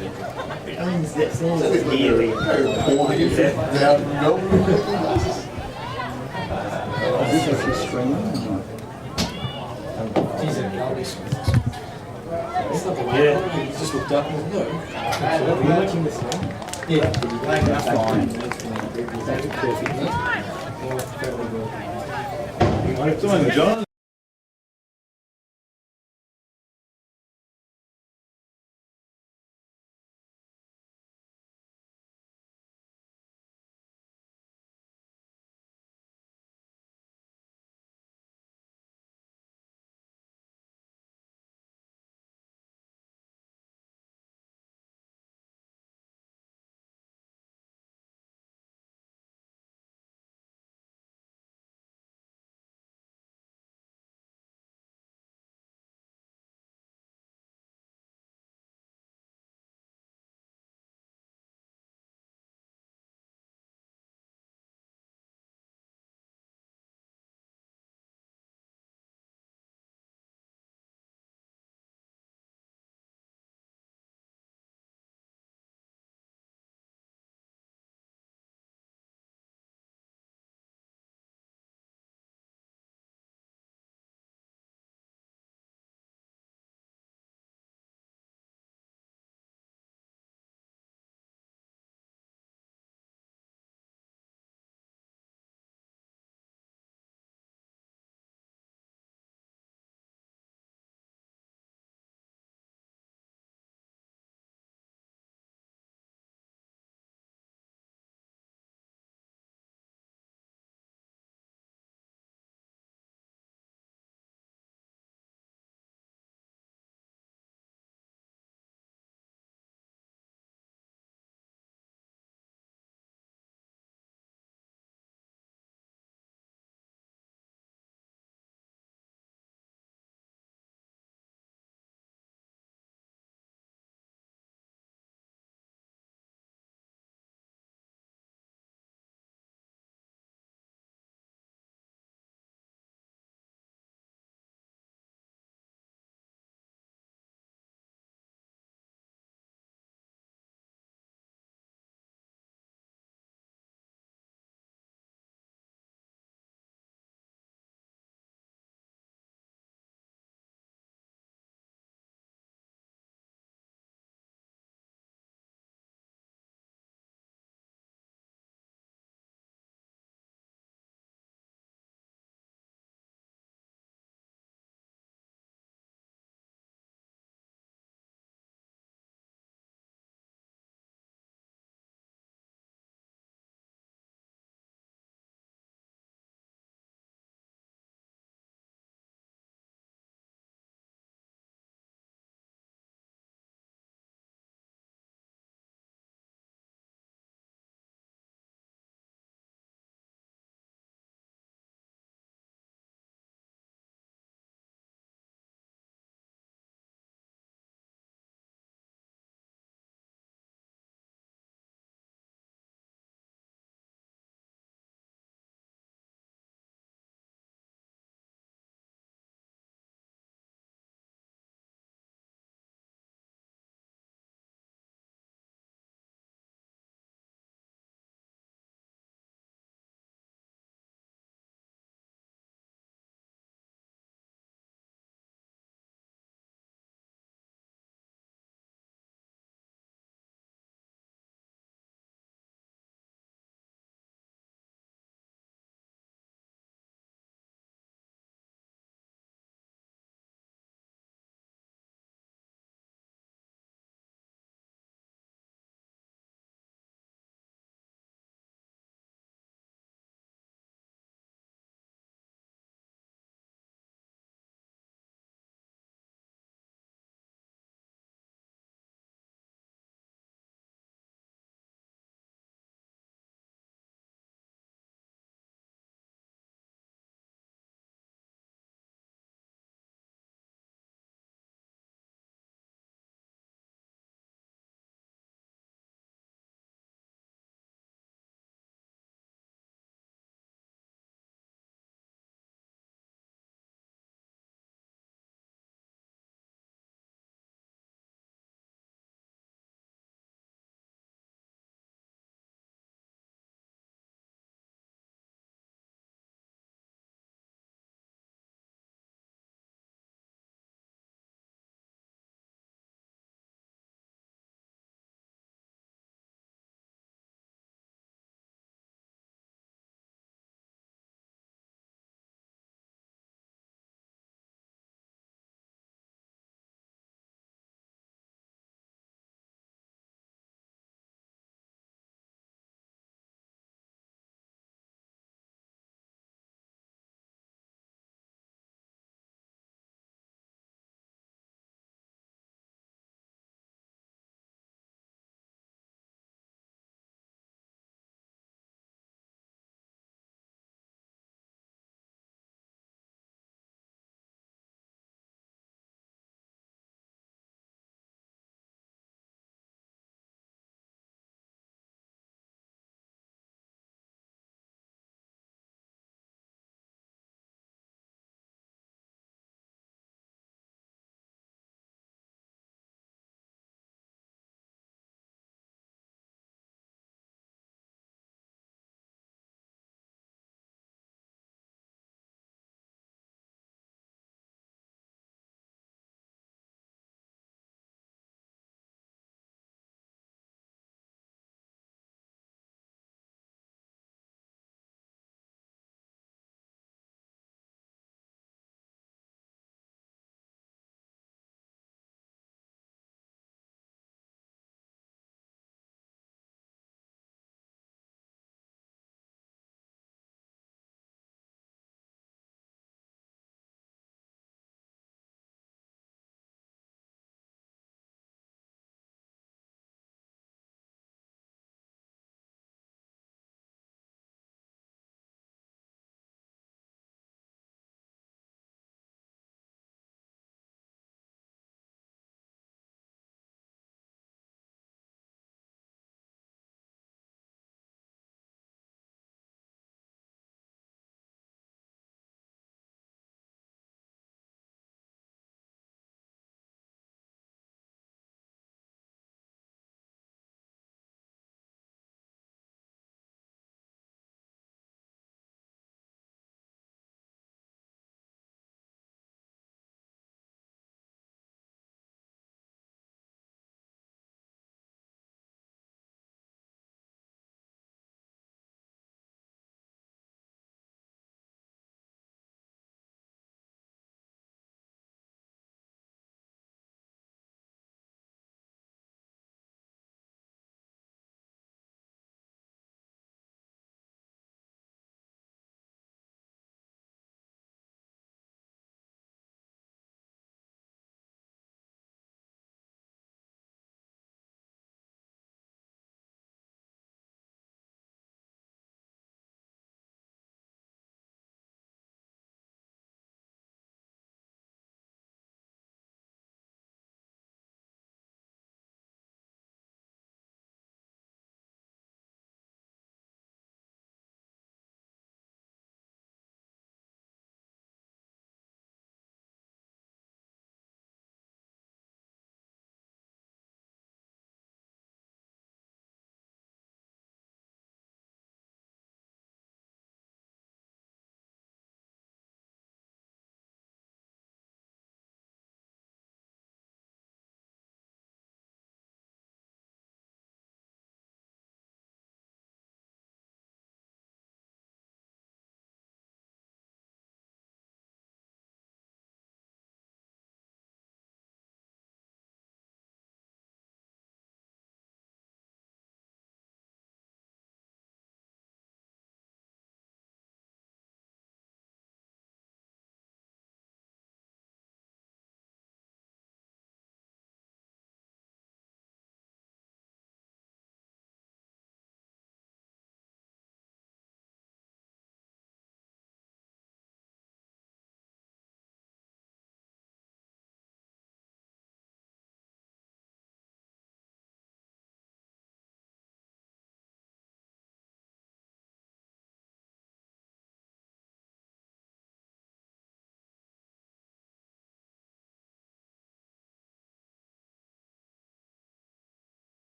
I mean, that sounds eerie. This is actually streaming. Yeah. He just looked up and no. Are you watching this now? Yeah. Fine. Doing John.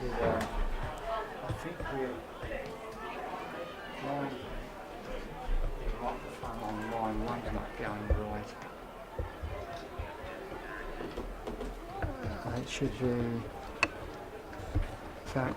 I think we're microphone on line one's not going right. It should be that.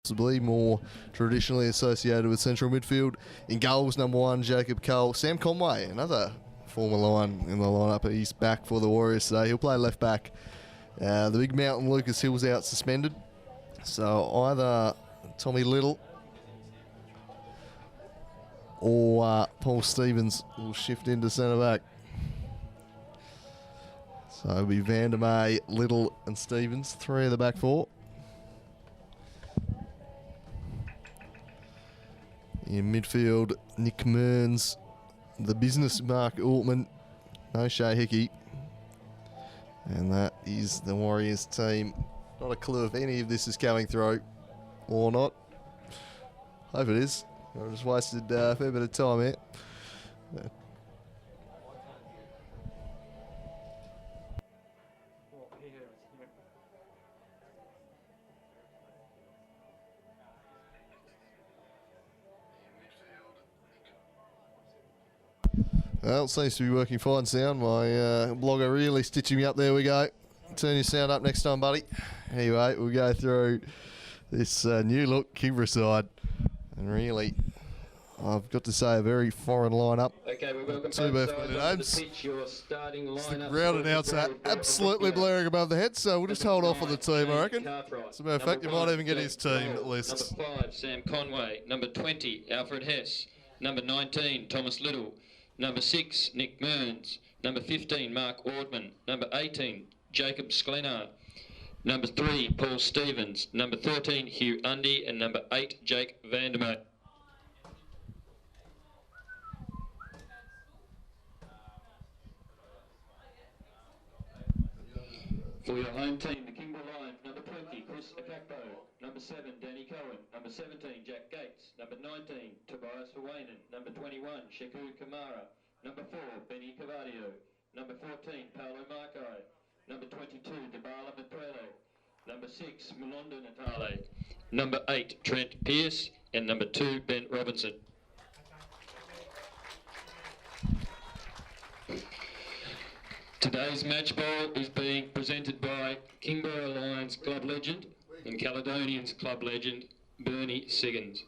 Possibly more traditionally associated with central midfield. In goals, number 1, Jacob Cole. Sam Conway, another former Lion in the lineup. He's back for the Warriors today. He'll play left back. The big mountain Lucas Hill's out suspended. So either Tommy Little or Paul Stevens will shift into centre back. So it'll be Vandermeer, Little and Stevens, 3 of the back 4. In midfield, Nick Mearns, the business Mark Altman, no Shea Hickey. And that is the Warriors team. Not a clue if any of this is coming through or not. Hope it is. I just wasted a fair bit of time here. Well, it seems to be working fine, sound. My blogger really stitching me up. There we go. Turn your sound up next time, buddy. Anyway, we'll go through this new look Kimbra side. And really, I've got to say, a very foreign lineup. Okay, we welcome Two both familiar sides names. to pitch. Your starting lineup. The ground announcer absolutely blaring above the head, so we'll just hold off on the team, I reckon. As a matter of fact, you might even get his team lists. Number 5, Sam Conway. Number 20, Alfred Hess. Number 19, Thomas Little. Number 6, Nick Mearns. Number 15, Mark Ordman. Number 18, Jacob Sklenar. Number 3, Paul Stevens. Number 13, Hugh Undy. And number 8, Jake Vandermeer. For your home team, the Kimbra Lions, number 20, Chris Akakpo. Number 7, Danny Cohen. Number 17, Jack Gates. Number 19, Tobias Hawainen. Number 21, Sheku Kamara. Number 4, Benny Cavadio. Number 14, Paolo Marco. Number 22, Debala Maprele. Number 6, Malonda Natale. Number 8, Trent Pearce. And number 2, Ben Robinson. Today's match ball is being presented by Kimbra Lions club legend and Caledonians club legend Bernie Siggins.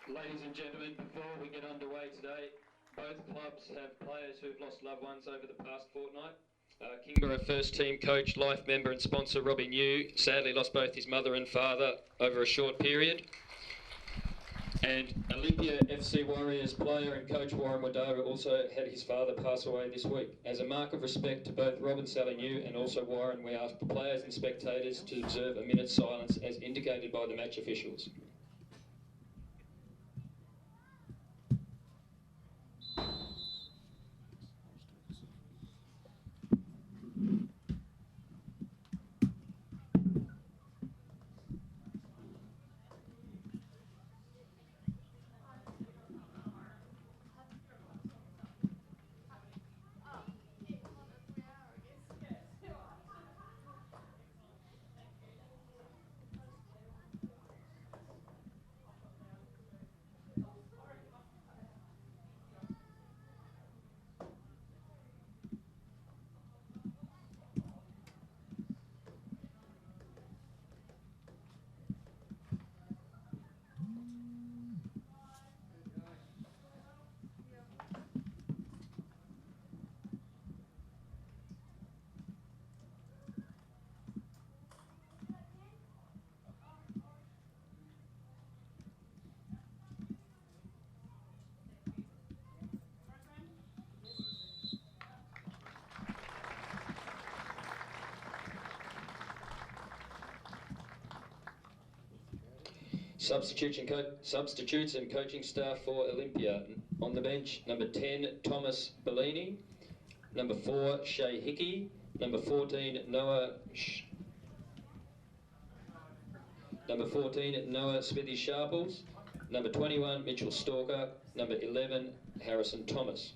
Ladies and gentlemen, before we get underway today, both clubs have players who've lost loved ones over the past fortnight. Kimbra first team coach, life member and sponsor Robbie New sadly lost both his mother and father over a short period. And Olympia FC Warriors player and coach Warren Wadara also had his father pass away this week. As a mark of respect to both Rob and Sally New and also Warren, we ask the players and spectators to observe a minute's silence as indicated by the match officials. Substitutes and coaching staff for Olympia. On the bench, number 10, Thomas Bellini. Number 4, Shay Hickey. Number 14, Noah Smithy Sharples. Number 21, Mitchell Stalker. Number 11, Harrison Thomas.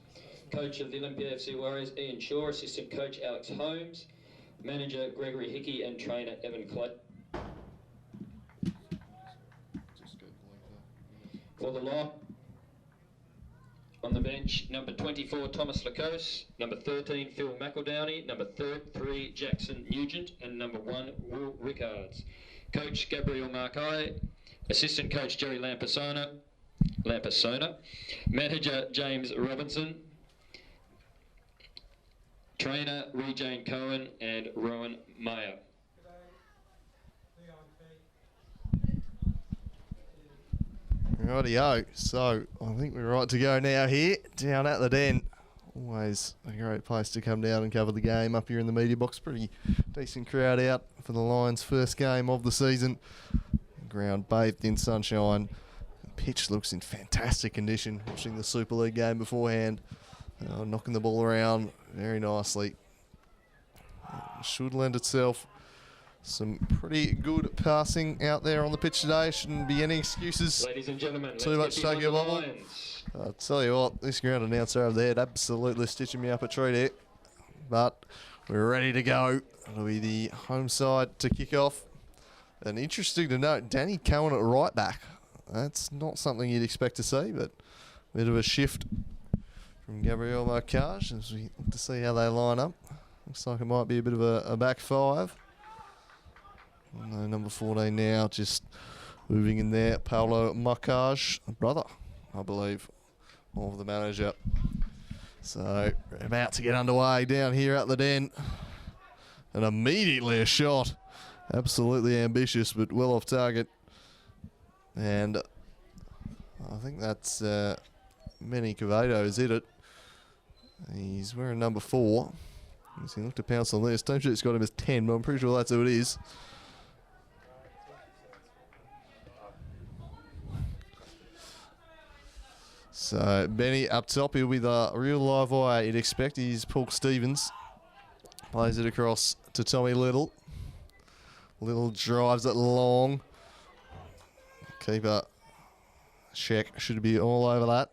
Coach of the Olympia FC Warriors, Ian Shaw. Assistant coach, Alex Holmes. Manager, Gregory Hickey, and trainer, Evan Clay. For the lock, on the bench, number 24, Thomas Lacose. Number 13, Phil McEldowney. Number 3, Jackson Nugent. And number 1, Will Rickards. Coach, Gabriel Markai. Assistant coach, Jerry Lampasona. Manager, James Robinson. Trainer, Rejane Cohen and Rowan Mayer. Rightio, so I think we're right to go now here, down at the Den. Always a great place to come down and cover the game up here in the media box. Pretty decent crowd out for the Lions' first game of the season. Ground bathed in sunshine. The pitch looks in fantastic condition. Watching the Super League game beforehand, knocking the ball around very nicely. Should lend itself some pretty good passing out there on the pitch today. Shouldn't be any excuses. Ladies and gentlemen, too much to take your bubble. I'll tell you what, this ground announcer over there absolutely stitching me up a treat here. But we're ready to go. It'll be the home side to kick off. And interesting to note, Danny Cohen at right back. That's not something you'd expect to see, but a bit of a shift from Gabriel Marcage as we look to see how they line up. Looks like it might be a bit of a back five. Number 14 now, just moving in there. Paolo Marcage, brother, I believe, of the manager. So we're about to get underway down here at the Den. And immediately a shot. Absolutely ambitious, but well off target. And I think that's Manny Cavado's hit it. He's wearing number 4. As he looked to pounce on this. Team sheet's got him as 10, but I'm pretty sure that's who it is. So Benny up top, he'll be the real live wire you'd expect. He's Paul Stevens. Plays it across to Tommy Little. Little drives it long. Keeper Sheck should be all over that.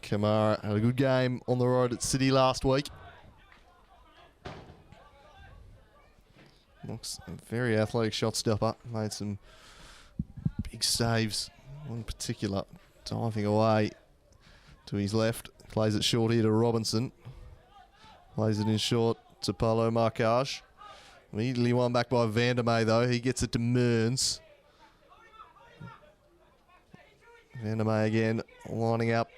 Kamara had a good game on the road at City last week. Looks a very athletic shot stopper. Made some big saves. One particular diving away to his left. Plays it short here to Robinson. Plays it in short to Paulo Marcage. Immediately won back by Vandermeer though. He gets it to Mearns. Vandermeer again lining up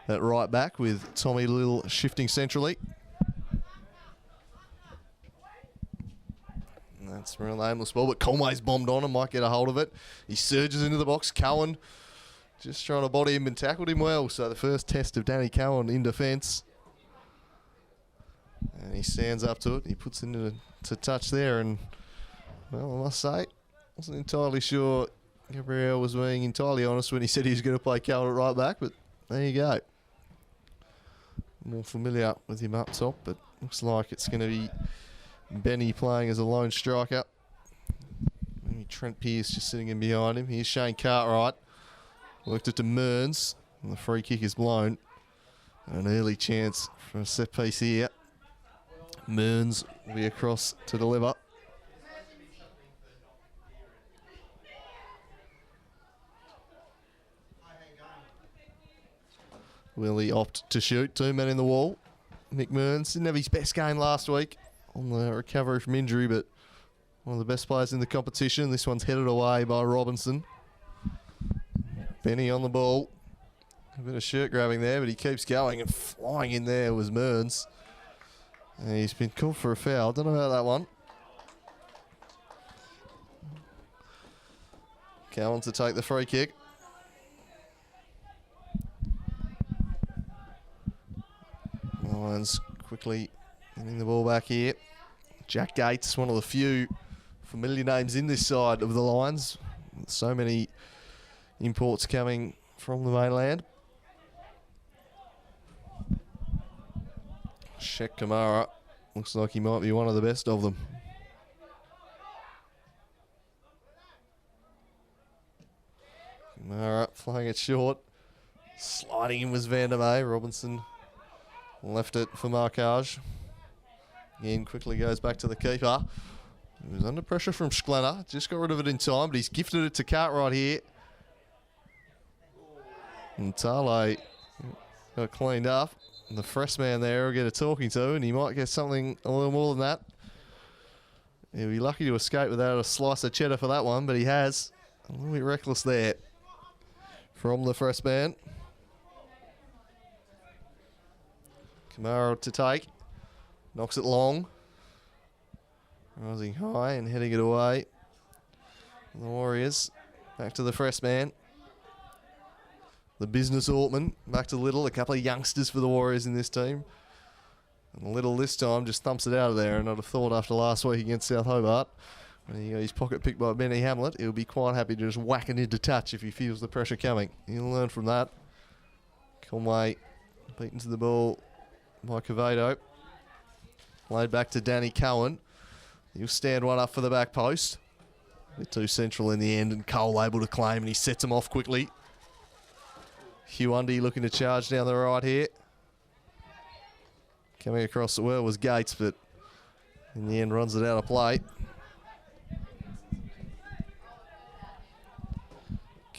at right back with Tommy Little shifting centrally. That's a real aimless ball, but Conway's bombed on and might get a hold of it. He surges into the box. Cohen just trying to body him and tackled him well. So the first test of Danny Cohen in defence. And he stands up to it. He puts it into touch there. And, well, I must say, wasn't entirely sure Gabriel was being entirely honest when he said he was going to play Cohen at right back. But there you go. More familiar with him up top, but looks like it's going to be Benny playing as a lone striker. Maybe Trent Pearce just sitting in behind him. Here's Shane Cartwright. Worked it to Mearns, and the free kick is blown. An early chance for a set piece here. Mearns will be across to deliver. Will he opt to shoot? 2 men in the wall. Nick Mearns didn't have his best game last week on the recovery from injury, but one of the best players in the competition. This one's headed away by Robinson. Benny on the ball. A bit of shirt grabbing there, but he keeps going, and flying in there was Mearns. And he's been called for a foul. Don't know about that one. Cowan to take the free kick. Lions quickly getting the ball back here. Jack Gates, one of the few familiar names in this side of the Lions. So many imports coming from the mainland. Shek Kamara looks like he might be one of the best of them. Kamara flying it short. Sliding in was Van der May. Robinson left it for markage. Again, quickly goes back to the keeper. He was under pressure from Schlenner. Just got rid of it in time, but he's gifted it to Cartwright here. And Tale got cleaned up. And the fresh man there will get a talking to, and he might get something a little more than that. He'll be lucky to escape without a slice of cheddar for that one, but he has. A little bit reckless there from the fresh man. Kamara to take. Knocks it long. Rising high and heading it away. The Warriors back to the fresh man. The business Altman back to Little. A couple of youngsters for the Warriors in this team. And Little this time just thumps it out of there. And I'd have thought after last week against South Hobart, when he got his pocket picked by Benny Hamlet, he'll be quite happy to just whack it into touch if he feels the pressure coming. He'll learn from that. Conway beaten to the ball by Cavato. Laid back to Danny Cohen. He'll stand one up for the back post. They're too central in the end, and Cole able to claim, and he sets him off quickly. Hugh Undy looking to charge down the right here. Coming across the well was Gates, but in the end runs it out of play.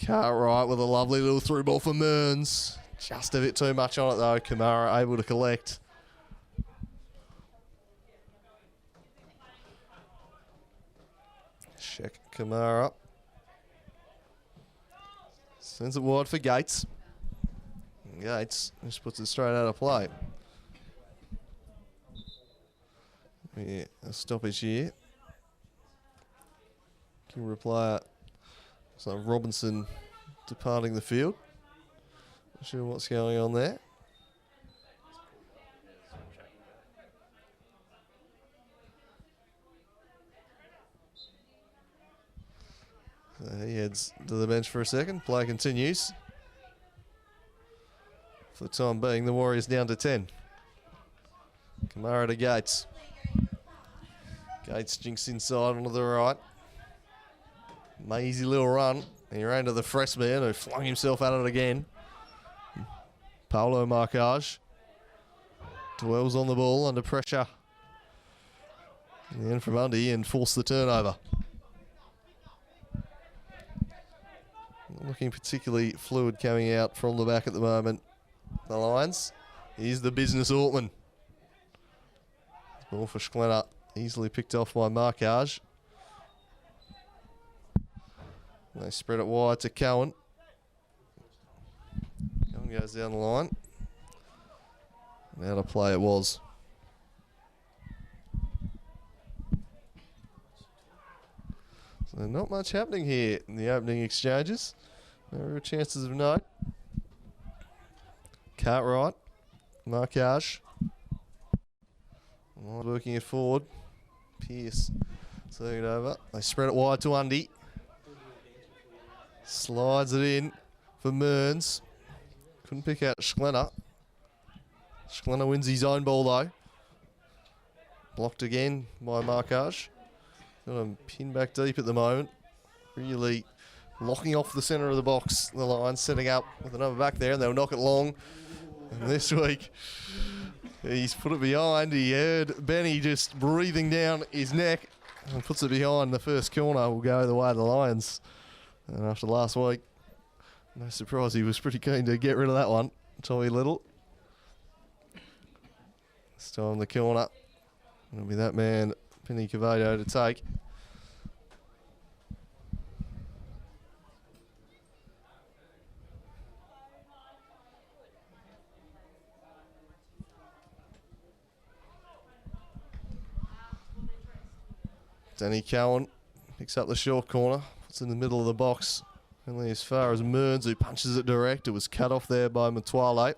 Cartwright with a lovely little through ball for Mearns. Just a bit too much on it though. Kamara able to collect. Check Kamara. Sends it wide for Gates. Gates just puts it straight out of play. Yeah, a stoppage here. Can reply. So Robinson departing the field. Not sure what's going on there. So he heads to the bench for a second. Play continues. For the time being, the Warriors down to 10. Kamara to Gates. Gates jinks inside onto the right. Mazy little run. He ran to the fresh man who flung himself at it again. Paolo markage. Dwells on the ball under pressure. In the end from Undy and forced the turnover. Not looking particularly fluid coming out from the back at the moment. The Lions. Here's the business Altman. Ball for Schlenner. Easily picked off by markage. They spread it wide to Cohen. Cohen goes down the line. And out of play it was. So not much happening here in the opening exchanges. No real chances of note. Cartwright. Markage. Working it forward. Pierce. Turning it over. They spread it wide to Undy. Slides it in for Mearns. Couldn't pick out Schlenner. Schlenner wins his own ball though. Blocked again by markage. Got him pinned back deep at the moment. Really locking off the centre of the box. The Lions setting up with another back there, and they'll knock it long. And this week, he's put it behind. He heard Benny just breathing down his neck and puts it behind. The first corner will go the way of the Lions. And after last week, no surprise, he was pretty keen to get rid of that one. Tommy Little. This time the corner. It'll be that man, Penny Cavato, to take. Danny Cowan picks up the short corner. It's in the middle of the box. Only as far as Mearns, who punches it direct. It was cut off there by Matwale.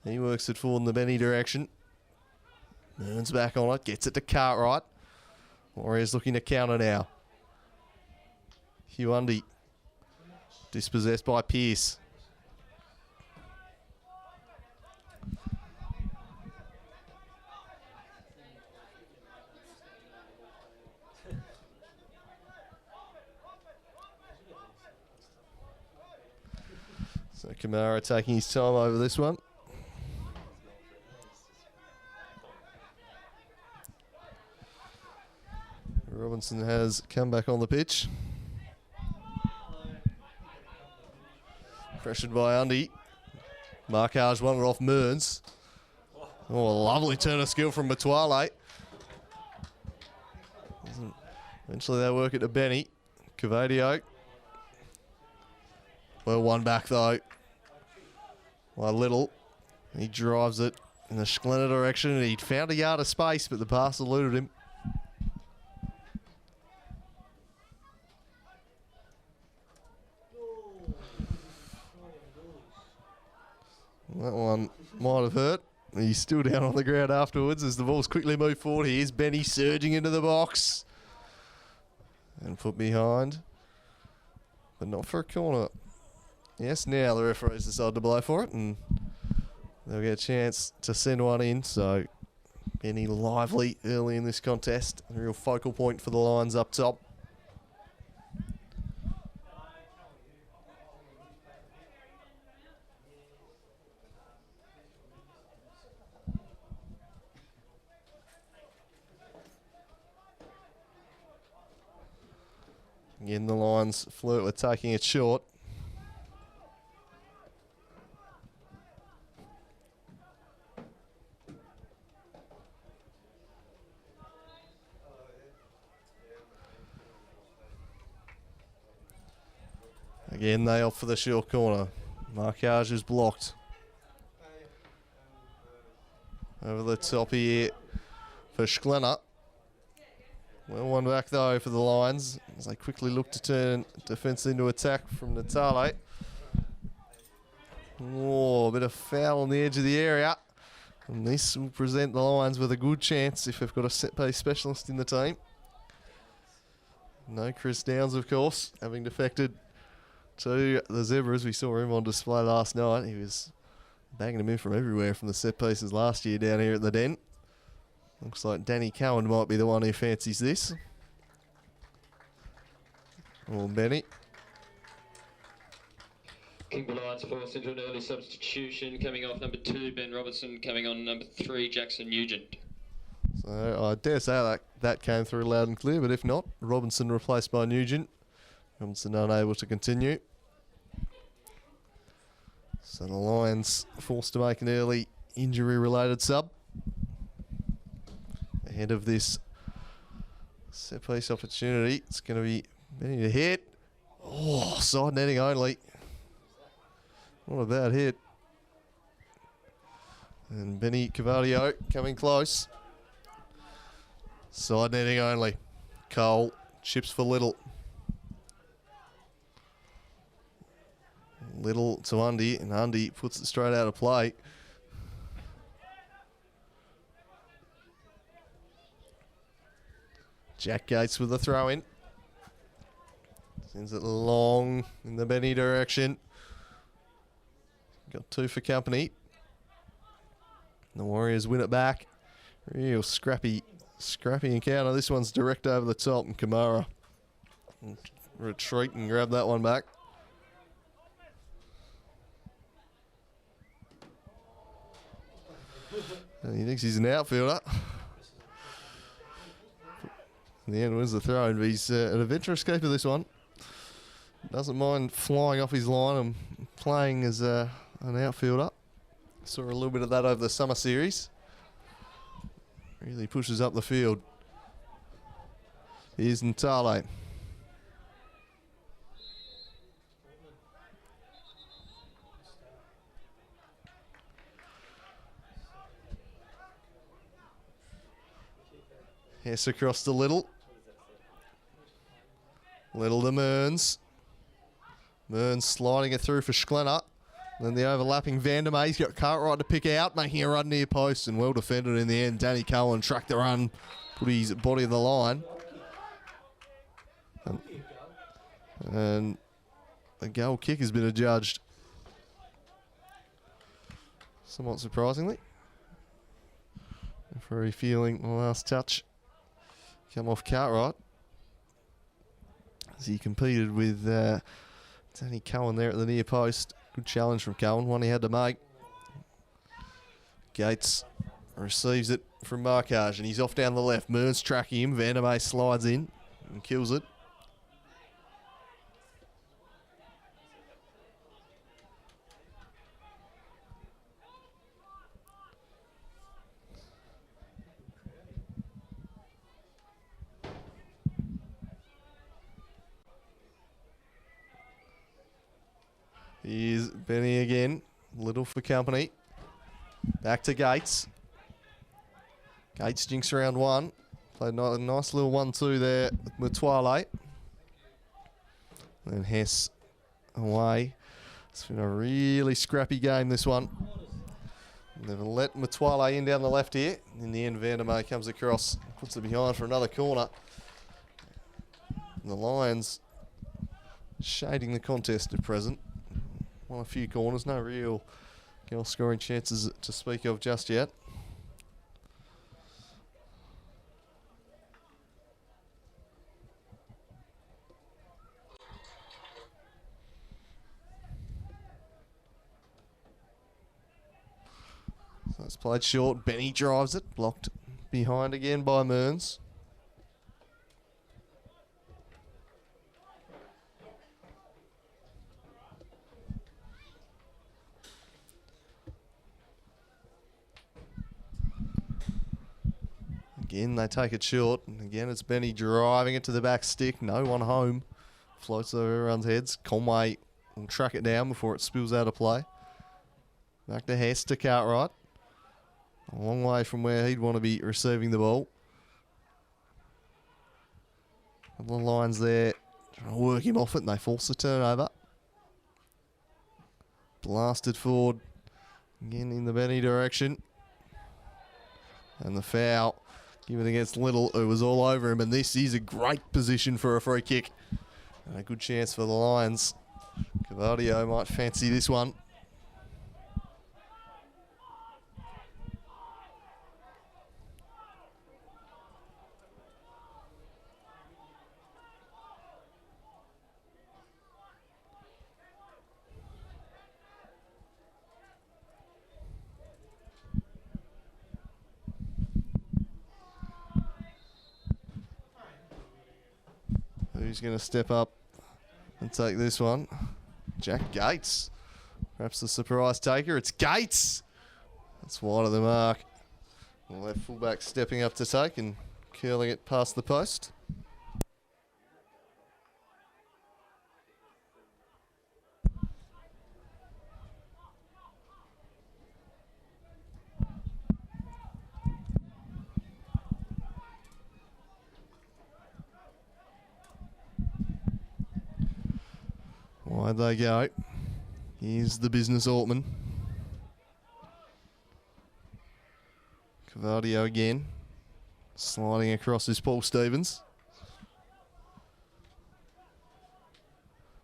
He works it forward in the Benny direction. Mearns back on it. Gets it to Cartwright. Warriors looking to counter now. Hugh Undy. Dispossessed by Pierce. So Kamara taking his time over this one. Robinson has come back on the pitch. Pressured by Undy. Markage won it off Mearns. Oh, a lovely turn of skill from Matwale. Eventually they work it to Benny. Cavadio. Well, one back though. By Little. He drives it in the Schlenner direction, and he found a yard of space, but the pass eluded him. That one might have hurt. He's still down on the ground afterwards as the ball's quickly moved forward. Here's Benny surging into the box. And put behind. But not for a corner. Yes, now the referees decide to blow for it, and they'll get a chance to send one in. So Benny lively early in this contest. A real focal point for the Lions up top. Again, the Lions flirt with taking it short. Again, they opt for the short corner. Markage is blocked. Over the top here for Schlenner. Well, one back though for the Lions as they quickly look to turn defence into attack from Natale. Oh, a bit of foul on the edge of the area. And this will present the Lions with a good chance if they've got a set-piece specialist in the team. No Chris Downs, of course, having defected to the Zebras. We saw him on display last night. He was banging them in from everywhere from the set pieces last year down here at the Den. Looks like Danny Cowan might be the one who fancies this. Or Benny. Kingbury Lions forced into an early substitution, coming off number 2, Ben Robertson, coming on number 3, Jackson Nugent. So I dare say that came through loud and clear, but if not, Robinson replaced by Nugent. Robinson unable to continue. So the Lions forced to make an early injury-related sub ahead of this set-piece opportunity. It's going to be Benny to hit. Oh, side netting only. Not a bad hit. And Benny Cavadio coming close. Side netting only. Cole chips for Little. Little to Undy, and Undy puts it straight out of play. Jack Gates with the throw in. Sends it long in the Benny direction. Got 2 for company. The Warriors win it back. Real scrappy encounter. This one's direct over the top, and Kamara retreat and grab that one back. And he thinks he's an outfielder. In the end, wins the throw, and he's an adventurous keeper, this one. Doesn't mind flying off his line and playing as an outfielder. Saw a little bit of that over the summer series. Really pushes up the field. Here's Natale. Hess across to Little. Little to Mearns. Mearns sliding it through for Schlenner. Then the overlapping Vandermeer. He's got Cartwright to pick out, making a run near post, and well defended in the end. Danny Cowan tracked the run, put his body in the line. And a goal kick has been adjudged. Somewhat surprisingly. Referee feeling the last touch come off Cartwright as he competed with Danny Cohen there at the near post. Good challenge from Cohen, one he had to make. Gates receives it from Markage, and he's off down the left. Mearns tracking him. Vandermeer slides in and kills it. Here's Benny again. Little for company. Back to Gates. Gates jinks around one. Played a nice little 1-2 there with Twilight. Then Hess away. It's been a really scrappy game, this one. They've let Matwale in down the left here. In the end, Vandermeer comes across, puts it behind for another corner. And the Lions shading the contest at present. Won a few corners, no real goal scoring chances to speak of just yet. So it's played short. Benny drives it, blocked behind again by Mearns. Again, they take it short. And again, it's Benny driving it to the back stick. No one home. Floats over everyone's heads. Conway will track it down before it spills out of play. Back to Hess to Cartwright. A long way from where he'd want to be receiving the ball. Couple of lines there. Trying to work him off it, and they force the turnover. Blasted forward. Again in the Benny direction. And the foul. Given against Little, who was all over him. And this is a great position for a free kick. And a good chance for the Lions. Cavadio might fancy this one. Who's going to step up and take this one? Jack Gates. Perhaps the surprise taker. It's Gates. That's wide of the mark. The left fullback stepping up to take and curling it past the post. Wide they go. Here's the business Altman. Cavadio again. Sliding across is Paul Stevens.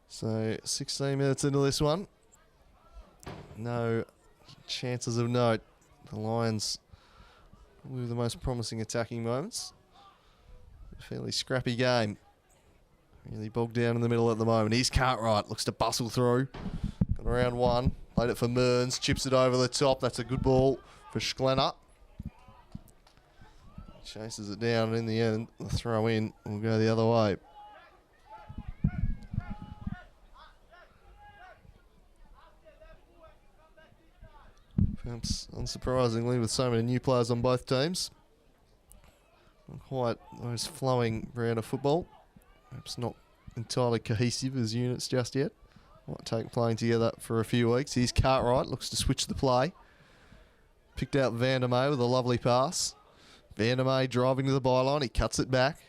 So 16 minutes into this one. No chances of note. The Lions with the most promising attacking moments. A fairly scrappy game. Really bogged down in the middle at the moment. Here's Cartwright, looks to bustle through. Got around one, played it for Mearns, chips it over the top. That's a good ball for Schlenner. Chases it down, and in the end, the throw in will go the other way. Perhaps unsurprisingly, with so many new players on both teams. Not quite those flowing brand of football. Perhaps not entirely cohesive as units just yet. Might take playing together for a few weeks. Here's Cartwright, looks to switch the play. Picked out Vandermeer with a lovely pass. Vandermeer driving to the byline, he cuts it back.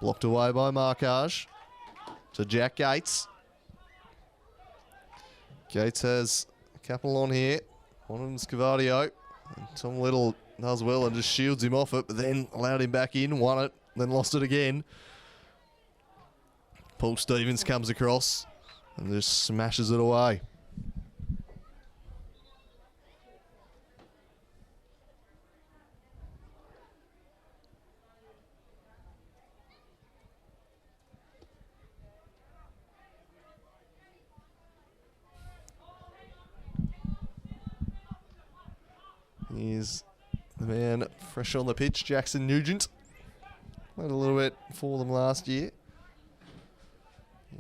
Blocked away by Markage. To Jack Gates. Gates has a couple on here. One of them's Cavadio. And Tom Little does well and just shields him off it, but then allowed him back in, won it, then lost it again. Paul Stevens comes across and just smashes it away. Here's the man fresh on the pitch, Jackson Nugent. Played a little bit for them last year.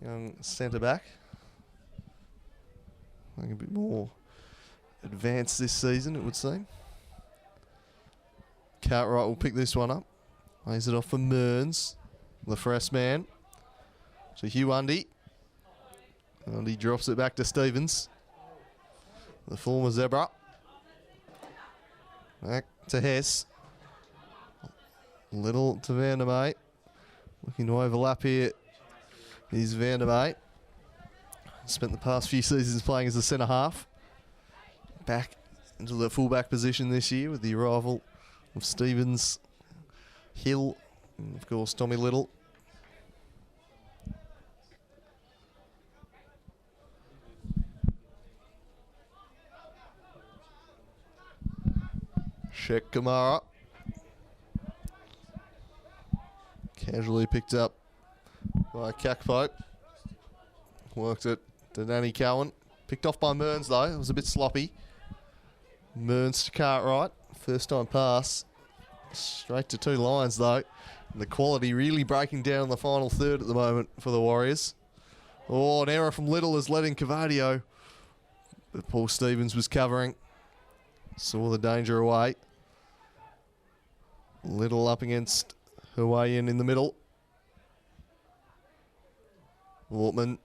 Young centre back. Playing a bit more advanced this season, it would seem. Cartwright will pick this one up. Lays it off for Mearns, the fresh man. To Hugh Undy. Undy drops it back to Stevens. The former Zebra. Back to Hess. Little to Vandermeer. Looking to overlap here is Vandermeer. Spent the past few seasons playing as a centre half. Back into the fullback position this year with the arrival of Stevens, Hill, and of course Tommy Little. Sheck Kamara. Casually picked up by Kakpo. Worked it to Danny Cowan. Picked off by Mearns though. It was a bit sloppy. Mearns to Cartwright. First time pass. Straight to two lines though. And the quality really breaking down in the final third at the moment for the Warriors. Oh, an error from Little has led in Cavadio. But Paul Stevens was covering. Saw the danger away. Little up against Hawaiian in the middle. Ortman.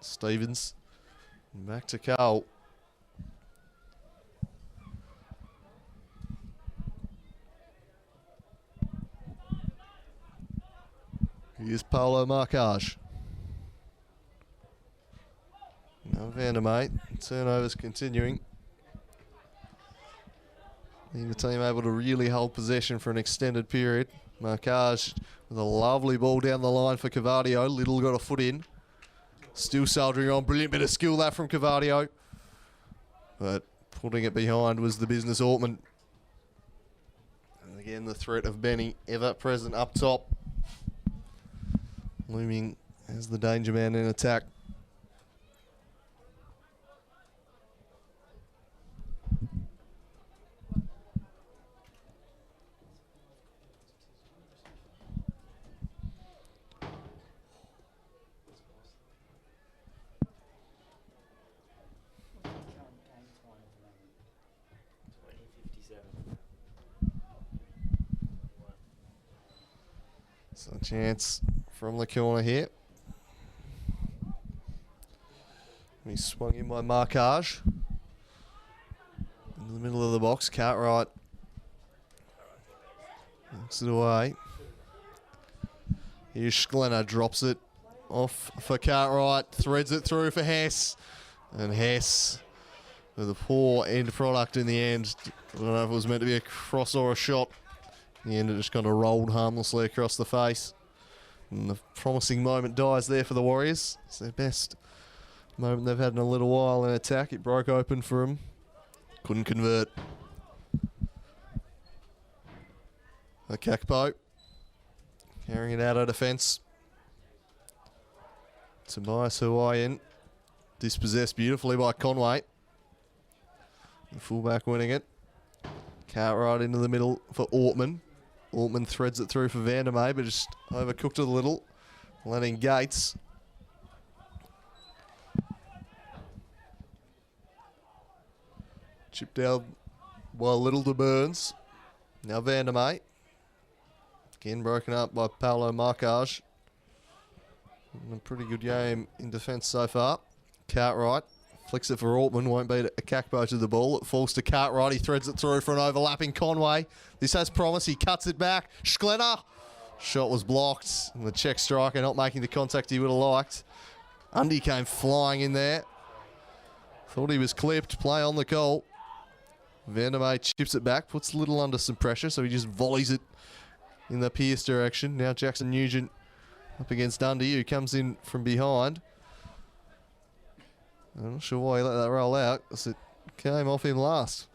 Stevens. Back to Carl. Here's Paolo Marcage. Now Vandermeer. Turnovers continuing. Neither team able to really hold possession for an extended period. Marcage with a lovely ball down the line for Cavadio. Little got a foot in. Still soldiering on. Brilliant bit of skill that from Cavadio. But putting it behind was the business Ortman. And again, the threat of Benny ever present up top. Looming as the danger man in attack. So a chance from the corner here. He swung in by Marcage. In the middle of the box, Cartwright knocks it away. Here's Schlenner, drops it off for Cartwright, threads it through for Hess. And Hess with a poor end product in the end. I don't know if it was meant to be a cross or a shot. In the end, it just kind of rolled harmlessly across the face. And the promising moment dies there for the Warriors. It's their best moment they've had in a little while in attack. It broke open for them. Couldn't convert. Kakpo carrying it out of defence. Tobias Hawaiian dispossessed beautifully by Conway. The fullback winning it. Cartwright into the middle for Ortman. Ortman threads it through for Vandermeer, but just overcooked it a little. Letting Gates. Chipped down by Little to Burns. Now Vandermeer. Again broken up by Paolo Marcage. A pretty good game in defence so far. Cartwright flicks it for Ortman, won't beat a Kakpo to the ball. It falls to Cartwright, he threads it through for an overlapping Conway. This has promise, he cuts it back. Schlenner, shot was blocked. And the Czech striker not making the contact he would have liked. Undy came flying in there. Thought he was clipped, play on the goal. Vandermeer chips it back, puts Little under some pressure, so he just volleys it in the Pierce direction. Now Jackson Nugent up against Undy, who comes in from behind. I'm not sure why he let that roll out, because it came off him last.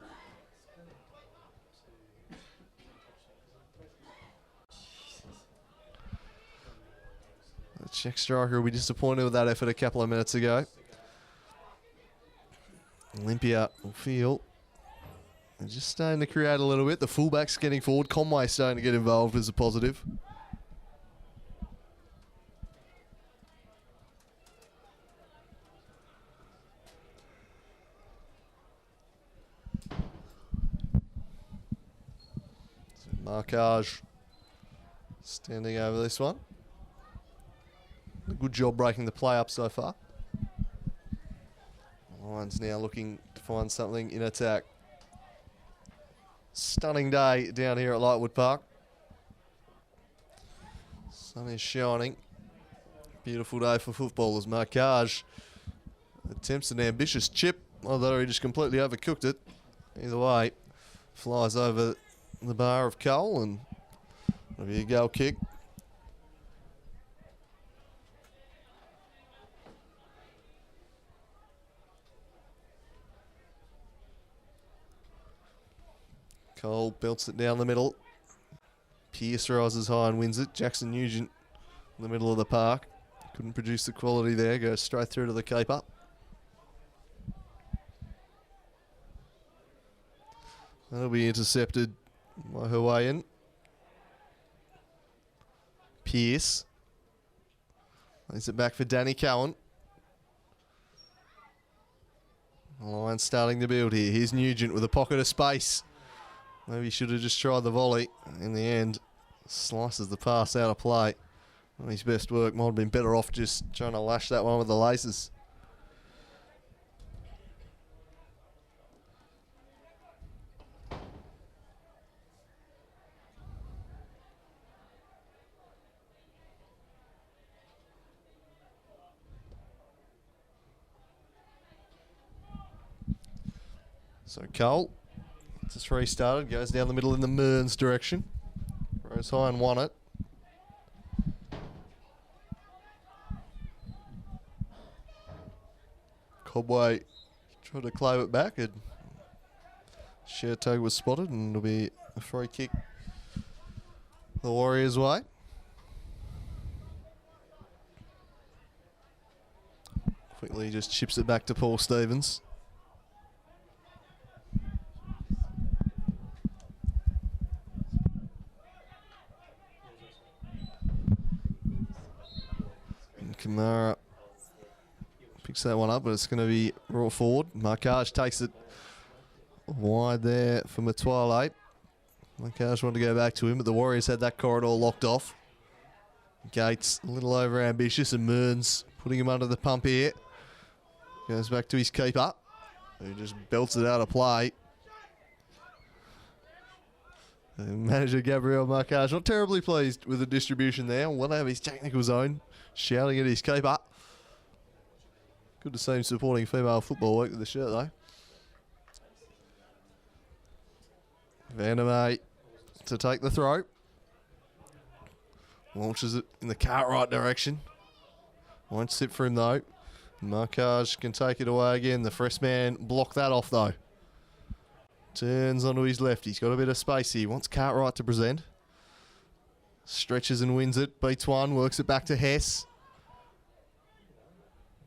The Czech striker will be disappointed with that effort a couple of minutes ago. Olympia will feel They're just starting to create a little bit. The fullback's getting forward. Conway starting to get involved as a positive. So Marquage standing over this one. A good job breaking the play up so far. Lions now looking to find something in attack. Stunning day down here at Lightwood Park. Sun is shining. Beautiful day for footballers. Marquage attempts an ambitious chip, although he just completely overcooked it. Either way, flies over the bar of Cole, and it'll be a goal kick. Cole belts it down the middle. Pearce rises high and wins it. Jackson Nugent in the middle of the park. Couldn't produce the quality there. Goes straight through to the keeper. That'll be intercepted by Hawaiian. Pearce. Lays it back for Danny Cowan. The Lions starting to build here. Here's Nugent with a pocket of space. Maybe he should have just tried the volley. In the end, slices the pass out of play. Not his best work. Might have been better off just trying to lash that one with the laces. So Cole, just restarted, goes down the middle in the Mearns direction. Rose high and won it. Cobway tried to claim it back, and Shertog was spotted, and it'll be a free kick the Warriors' way. Quickly just chips it back to Paul Stevens. Kamara picks that one up, but it's going to be brought forward. Marquage takes it wide there for Matuale. Marquage wanted to go back to him, but the Warriors had that corridor locked off. Gates a little over ambitious, and Mearns putting him under the pump here. Goes back to his keeper, who just belts it out of play. And manager Gabriel Marquage not terribly pleased with the distribution there. Will have his technical zone, shouting at his keeper. Good to see him supporting female football work with the shirt though. Vandermeer to take the throw. Launches it in the Cartwright direction. Won't sit for him though. Marquage can take it away again. The fresh man blocked that off though. Turns onto his left. He's got a bit of space here. Wants Cartwright to present. Stretches and wins it. Beats one. Works it back to Hess.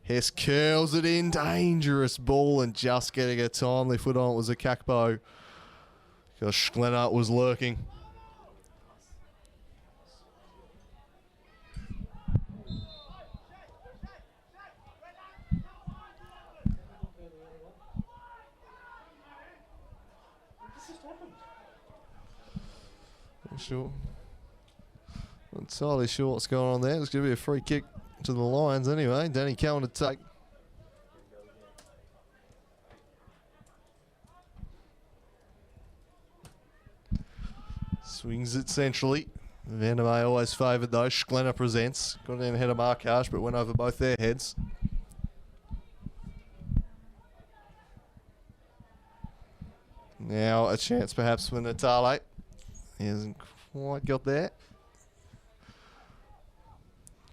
Hess curls it in. Dangerous ball, and just getting a timely foot on it was a Kakpo. Because Schlenart was lurking. Sure. Not entirely sure what's going on there. It's going to be a free kick to the Lions anyway. Danny Cowan to take. Swings it centrally. Vandermeer always favoured though. Schlenner presents. Got it in ahead of Marquage, but went over both their heads. Now a chance perhaps for Natale. He hasn't quite got there.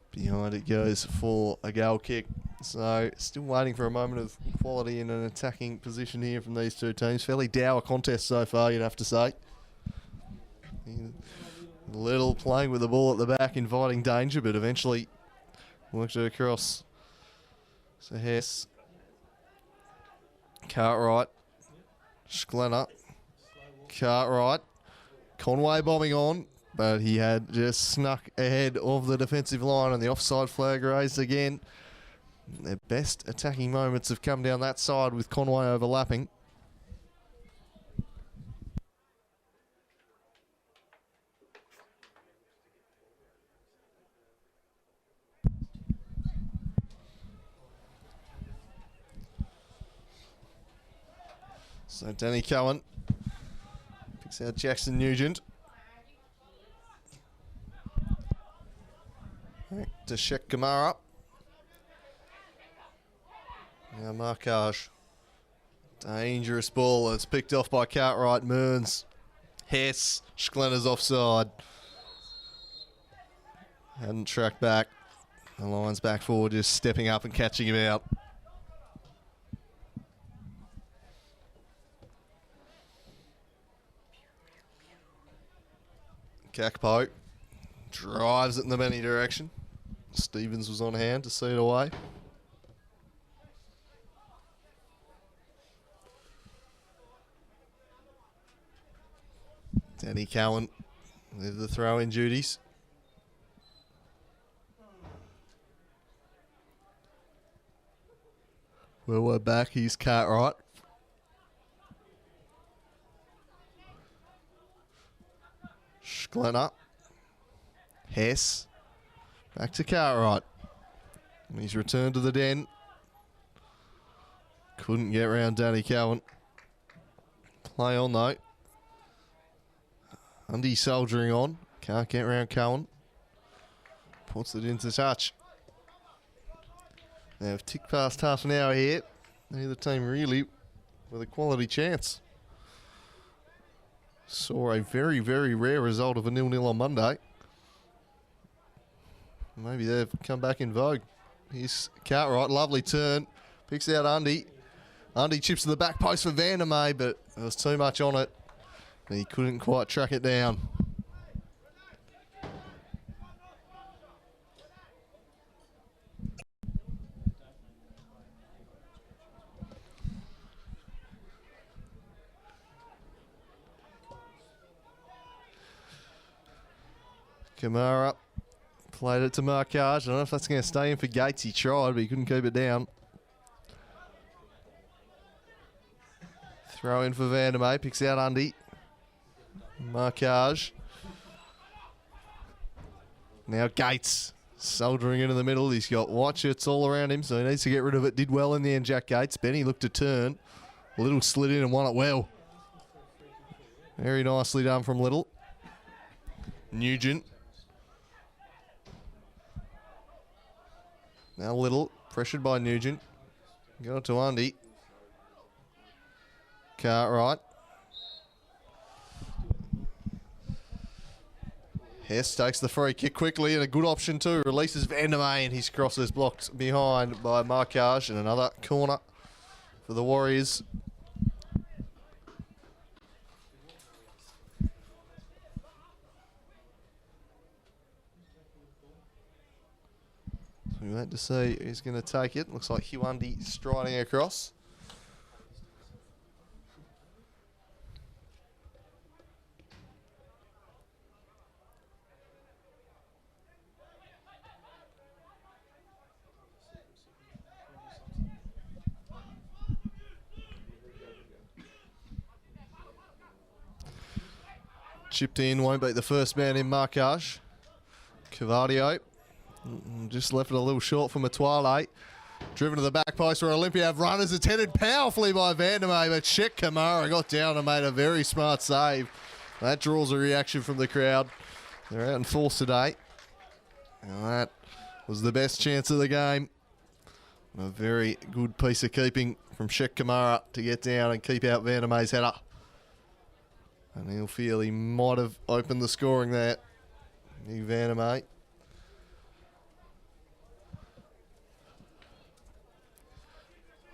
Behind it goes for a goal kick. So still waiting for a moment of quality in an attacking position here from these two teams. Fairly dour contest so far, you'd have to say. Little playing with the ball at the back, inviting danger, but eventually worked it across. So Hess, Cartwright, Schlenner. Cartwright. Conway bombing on, but he had just snuck ahead of the defensive line, and the offside flag raised again. Their best attacking moments have come down that side with Conway overlapping. So Danny Cohen picks out Jackson Nugent. Back to Shek Kamara. Now markage. Dangerous ball. It's picked off by Cartwright. Mearns. Hess. Schlenner's offside. Hadn't tracked back. The Lions back forward just stepping up and catching him out. Gakpo drives it in the many direction. Stevens was on hand to see it away. Danny Cowan with the throw-in duties. Well, we're back. He's Cartwright. Schlenner. Hess. Back to Cartwright. He's returned to the den. Couldn't get around Danny Cowan. Play on though. Undy soldiering on. Can't get around Cowan. Puts it into touch. Now we've ticked past half an hour here. Neither team really with a quality chance. Saw a very, very rare result of a 0-0 on Monday. Maybe they've come back in vogue. Here's Cartwright, lovely turn. Picks out Undy. Undy chips to the back post for Vandermeer, but there was too much on it. He couldn't quite track it down. Kamara played it to Markage. I don't know if that's going to stay in for Gates. He tried, but he couldn't keep it down. Throw in for Vandermeer. Picks out Undy. Markage. Now Gates soldiering into the middle. He's got white shirts all around him, so he needs to get rid of it. Did well in the end, Jack Gates. Benny looked to turn. Little slid in and won it well. Very nicely done from Little. Nugent. Now Little, pressured by Nugent. Got it to Undy. Cartwright. Hess takes the free kick quickly, and a good option too. Releases Vandermeer, and his cross is blocked behind by Markage, and another corner for the Warriors. So we wait to see who's going to take it. Looks like Hugh Undy striding across. Chipped in, won't beat the first man in Markage. Cavadio just left it a little short for Matuale. Driven to the back post where Olympia have runners. Attended powerfully by Vandermeer, but Shek Kamara got down and made a very smart save. That draws a reaction from the crowd. They're out in force today. And that was the best chance of the game. A very good piece of keeping from Shek Kamara to get down and keep out Vandermeer's header. And he'll feel he might have opened the scoring there. New Vandermeer.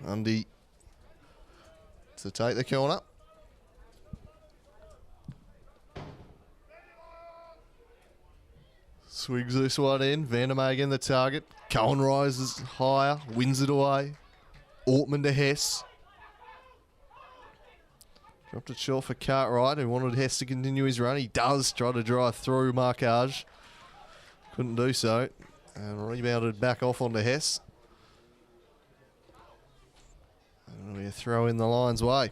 Undy to take the corner. Swigs this one in. Vandermeer again the target. Cohen rises higher, wins it away. Ortman to Hess. Dropped it short for Cartwright, who wanted Hess to continue his run. He does try to drive through Marquage. Couldn't do so. And rebounded back off onto Hess. And it'll be a throw in the Lions' way.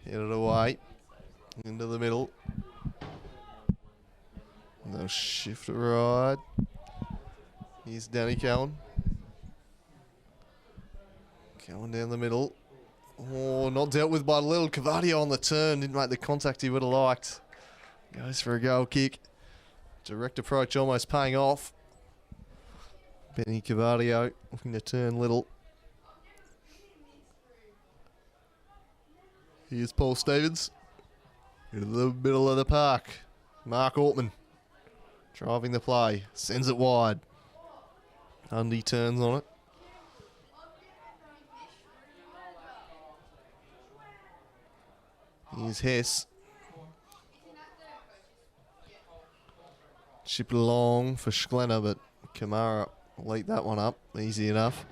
Headed away into the middle. And they'll shift it right. Here's Danny Cowan. Cowan down the middle. Oh, not dealt with by Little. Cavadio on the turn. Didn't make the contact he would have liked. Goes for a goal kick. Direct approach almost paying off. Benny Cavadio looking to turn Little. Here's Paul Stevens. Into the middle of the park. Mark Ortman driving the play. Sends it wide. Undy turns on it. Here's Hess. Chip it along for Schlenner, but Kamara will eat that one up. Easy enough.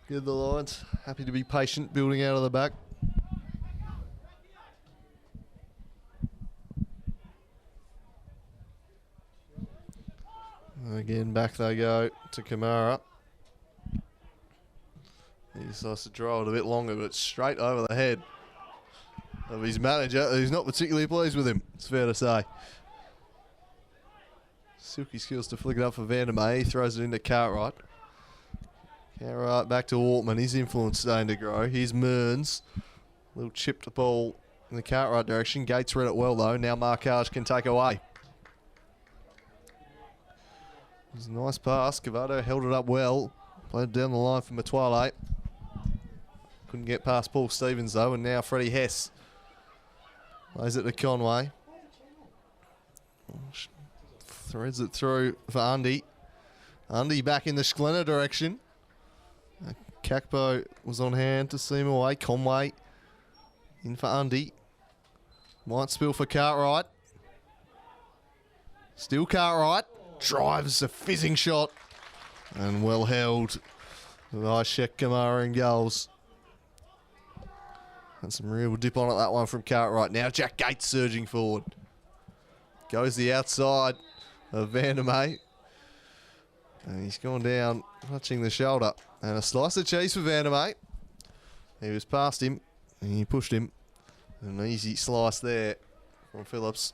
Good, the Lions. Happy to be patient, building out of the back. Again, back they go to Kamara. He decides to draw it a bit longer, but straight over the head of his manager, who's not particularly pleased with him, it's fair to say. Silky skills to flick it up for Vandermeer. He throws it into Cartwright. Cartwright back to Ortman. His influence starting to grow. Here's Mearns. Little chipped ball in the Cartwright direction. Gates read it well, though. Now Marquage can take away. It was a nice pass. Cavato held it up well. Played down the line for Matwale. Couldn't get past Paul Stevens, though. And now Freddie Hess lays it to Conway. Threads it through for Undy. Undy back in the Schlenner direction. Kakpo was on hand to see him away. Conway in for Undy. Might spill for Cartwright. Still Cartwright. Drives a fizzing shot. And well held by Shek Kamara in goals. And some real dip on it, that one from Cartwright. Now Jack Gates surging forward. Goes the outside of Vandermeer. And he's gone down, touching the shoulder. And a slice of cheese for Vandermeer. He was past him, and he pushed him. An easy slice there from Phillips.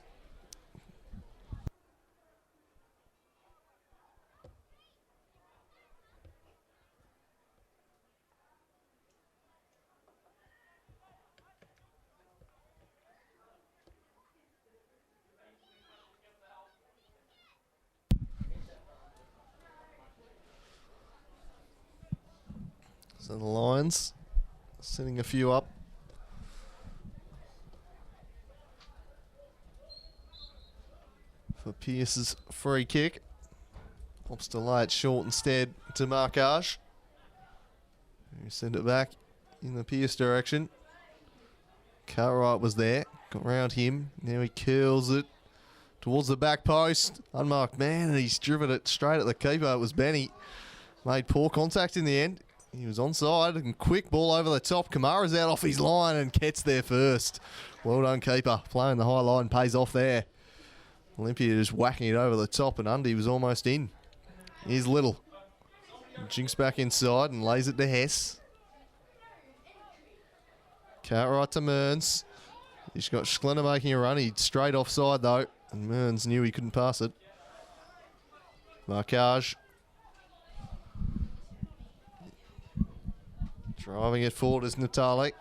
So the Lions sending a few up. For Pearce's free kick. Opts to lay it short instead to Marquage. Who send it back in the Pearce direction. Cartwright was there. Got round him. Now he curls it towards the back post. Unmarked man, and he's driven it straight at the keeper. It was Benny. Made poor contact in the end. He was onside and quick ball over the top. Kamara's out off his line and Ket's there first. Well done, keeper. Playing the high line pays off there. Olympia just whacking it over the top and Undy was almost in. Here's Little. Jinks back inside and lays it to Hess. Cartwright to Mearns. He's got Schlenner making a run. He's straight offside though. And Mearns knew he couldn't pass it. Marquage. Driving it forward is Natale.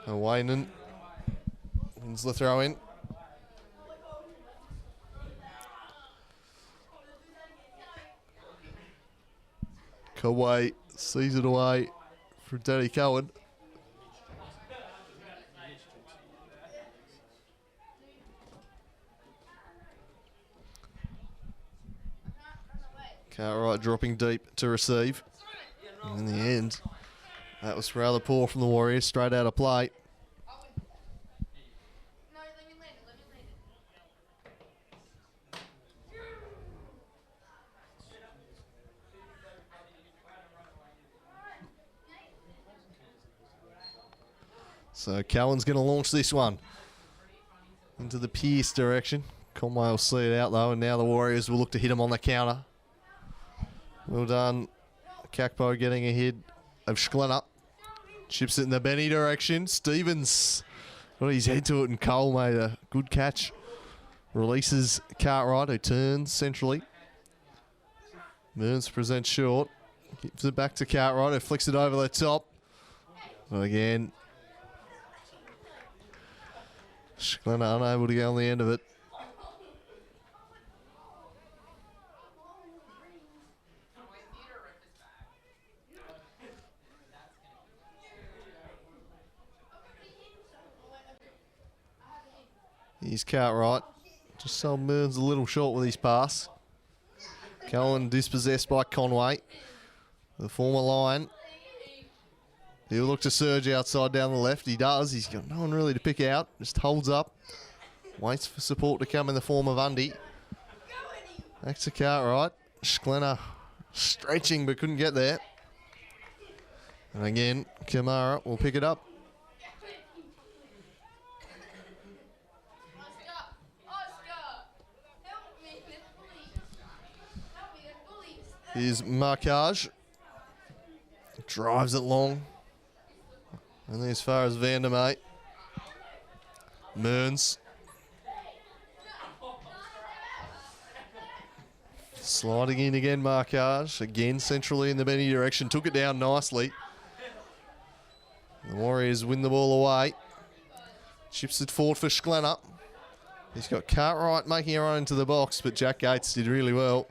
Wainen wins the throw in. Kawhi sees it away for Danny Cowan. Cartwright dropping deep to receive. And in the end, that was rather poor from the Warriors, straight out of play. So Cowan's going to launch this one into the Pierce direction. Conway will see it out though, and now the Warriors will look to hit him on the counter. Well done. Kakpo getting ahead of Schlenner. Chips it in the Benny direction. Stevens got his head to it, and Cole made a good catch. Releases Cartwright, who turns centrally. Mearns presents short. Gives it back to Cartwright, who flicks it over the top. But again, Schlenner unable to get on the end of it. Here's Cartwright. Just sold Mearns a little short with his pass. Cowan dispossessed by Conway. The former Lion. He'll look to surge outside down the left. He does. He's got no one really to pick out. Just holds up. Waits for support to come in the form of Undy. Back to Cartwright. Schlenner stretching but couldn't get there. And again, Kamara will pick it up. Here's Markage. Drives it long. And then as far as Vandermeer. Mearns. Sliding in again, Markage. Again, centrally in the Benny direction. Took it down nicely. The Warriors win the ball away. Chips it forward for Schlenner. He's got Cartwright making a run into the box, but Jack Gates did really well.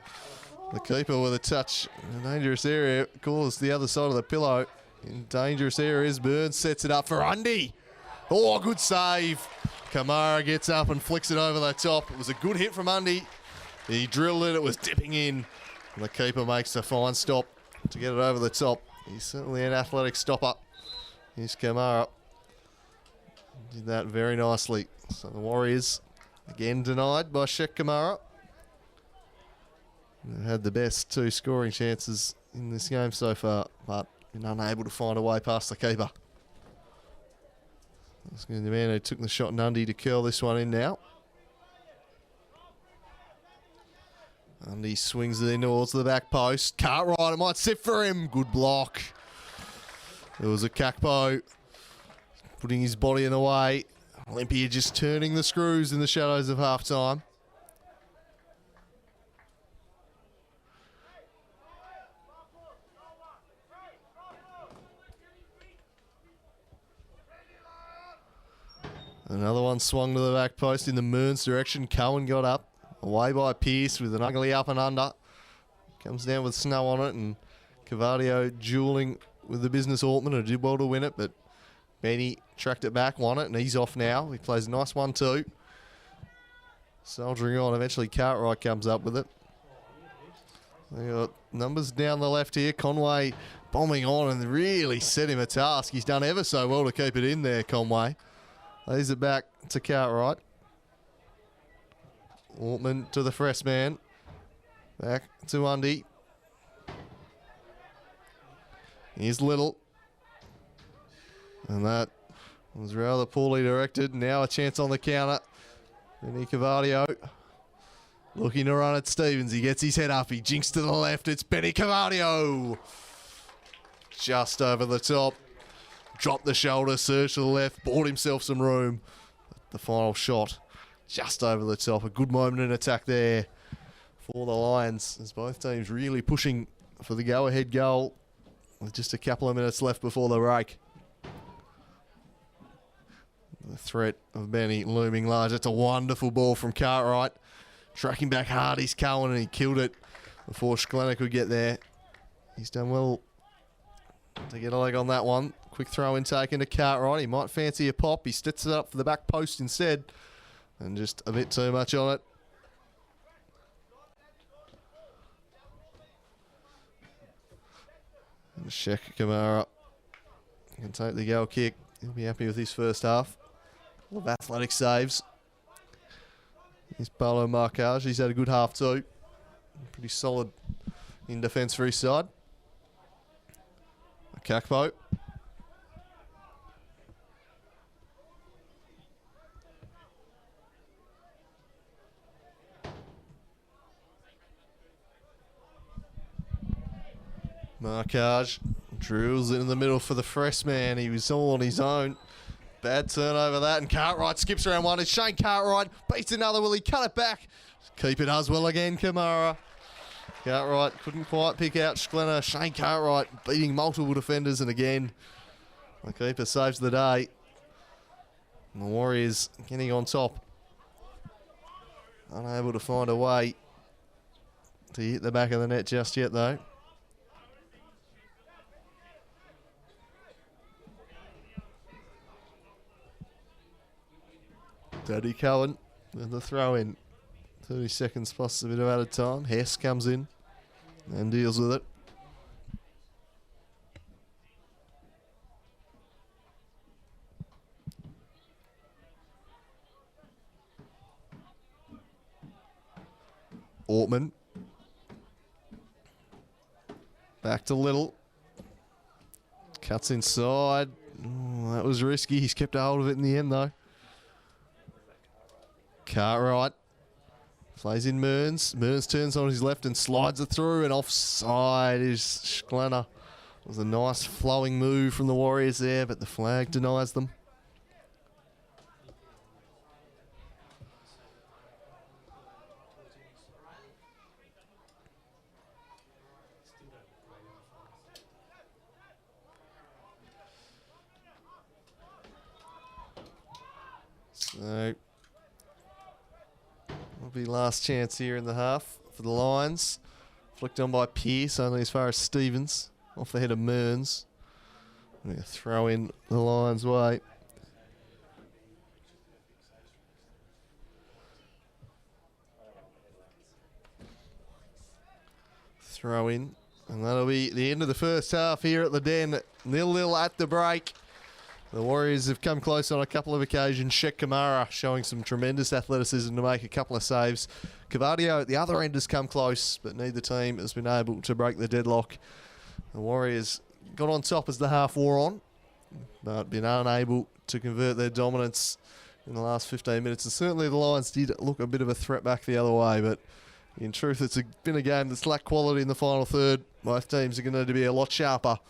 The keeper with a touch in a dangerous area calls the other side of the pillow. In dangerous areas, Burns sets it up for Undy. Oh, good save. Kamara gets up and flicks it over the top. It was a good hit from Undy. He drilled it, it was dipping in. And the keeper makes a fine stop to get it over the top. He's certainly an athletic stopper. Here's Kamara. Did that very nicely. So the Warriors, again denied by Sheck Kamara. Had the best two scoring chances in this game so far, but been unable to find a way past the keeper. That's going to be the man who took the shot, Undy, to curl this one in now. Undy swings it in towards the back post. Cartwright, it might sit for him. Good block. There was a Kakpo putting his body in the way. Olympia just turning the screws in the shadows of half-time. Another one swung to the back post in the Mearns direction. Cowan got up. Away by Pierce with an ugly up and under. Comes down with snow on it, and Cavadio dueling with the business Altman, who did well to win it, but Benny tracked it back, won it, and he's off now. He plays a nice 1-2. Soldiering on. Eventually Cartwright comes up with it. They got numbers down the left here. Conway bombing on and really set him a task. He's done ever so well to keep it in there, Conway. Lays it back to Cartwright. Altman to the fresh man. Back to Undy. Here's Little. And that was rather poorly directed. Now a chance on the counter. Benny Cavadio looking to run at Stevens. He gets his head up. He jinks to the left. It's Benny Cavadio. Just over the top. Dropped the shoulder, surged to the left, bought himself some room. The final shot just over the top. A good moment in attack there for the Lions, as both teams really pushing for the go-ahead goal with just a couple of minutes left before the break. The threat of Benny looming large. It's a wonderful ball from Cartwright. Tracking back hard, he's Cowan, and he killed it before Schlenner could get there. He's done well to get a leg on that one. Quick throw in taken to Cartwright. He might fancy a pop. He sets it up for the back post instead. And just a bit too much on it. And Shek Kamara can take the goal kick. He'll be happy with his first half. Full of athletic saves. Here's Paulo Marcage. He's had a good half too. Pretty solid in defence for his side. Kakpo. Marcage drills it in the middle for the fresh man. He was all on his own. Bad turnover that, and Cartwright skips around one. It's Shane Cartwright beats another. Will he cut it back? Keep it as well again, Kamara. Cartwright couldn't quite pick out Schlenner. Shane Cartwright beating multiple defenders, and again, the keeper saves the day. And the Warriors getting on top. Unable to find a way to hit the back of the net just yet, though. Daddy Cohen with the throw in. 30 seconds plus a bit of added time. Hess comes in and deals with it. Ortman. Back to Little. Cuts inside. Oh, that was risky. He's kept a hold of it in the end, though. Cartwright plays in Mearns. Mearns turns on his left and slides it through, and offside is Schlenner. It was a nice flowing move from the Warriors there, but the flag denies them. So will be last chance here in the half for the Lions. Flicked on by Pearce, only as far as Stevens. Off the head of Mearns. Going to throw in the Lions' way. Throw in. And that'll be the end of the first half here at the Den. 0-0 at the break. The Warriors have come close on a couple of occasions. Shek Kamara showing some tremendous athleticism to make a couple of saves. Cavadio at the other end has come close, but neither team has been able to break the deadlock. The Warriors got on top as the half wore on, but been unable to convert their dominance in the last 15 minutes. And certainly the Lions did look a bit of a threat back the other way, but in truth, it's been a game that's lacked quality in the final third. Both teams are going to need to be a lot sharper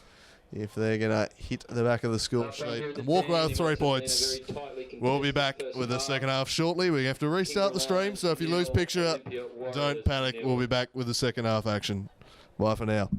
if they're going to hit the back of the score sheet and walk away with 3 points. We'll be back with the second half shortly. We have to restart the stream, so if you lose picture, don't panic. We'll be back with the second half action. Bye for now.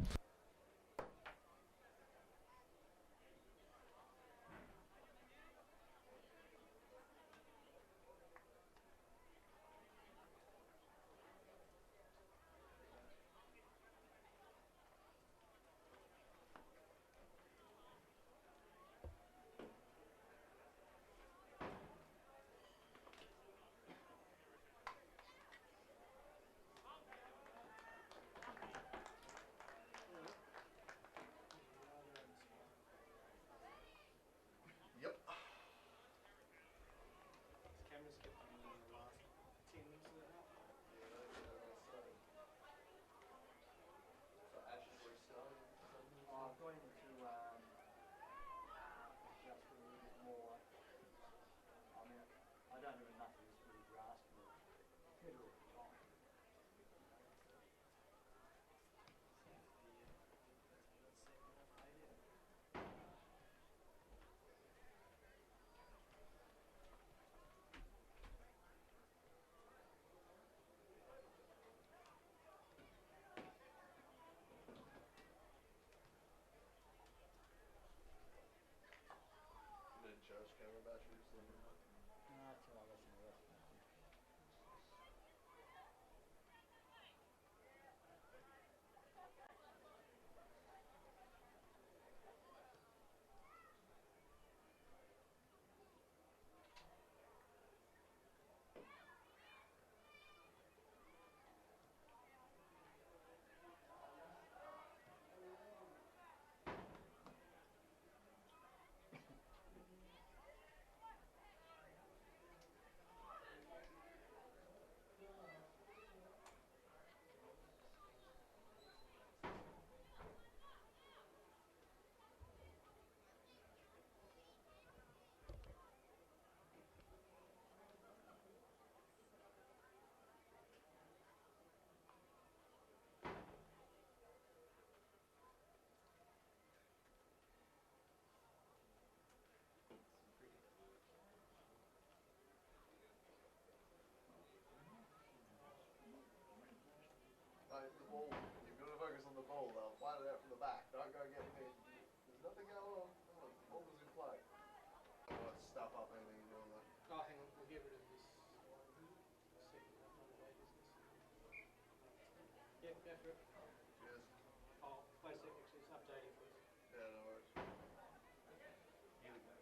ball. You've got to focus on the ball. They'll find it out from the back. Don't go get me. There's nothing going on. Oh, the ball was in play. I won't stuff up anything you're doing there. Oh, hang on, we'll get rid of this one here. Second underway business. Yep, go for it. Cheers. Oh, wait a second, actually, it's updating for us. Yeah, no worries. Here we go.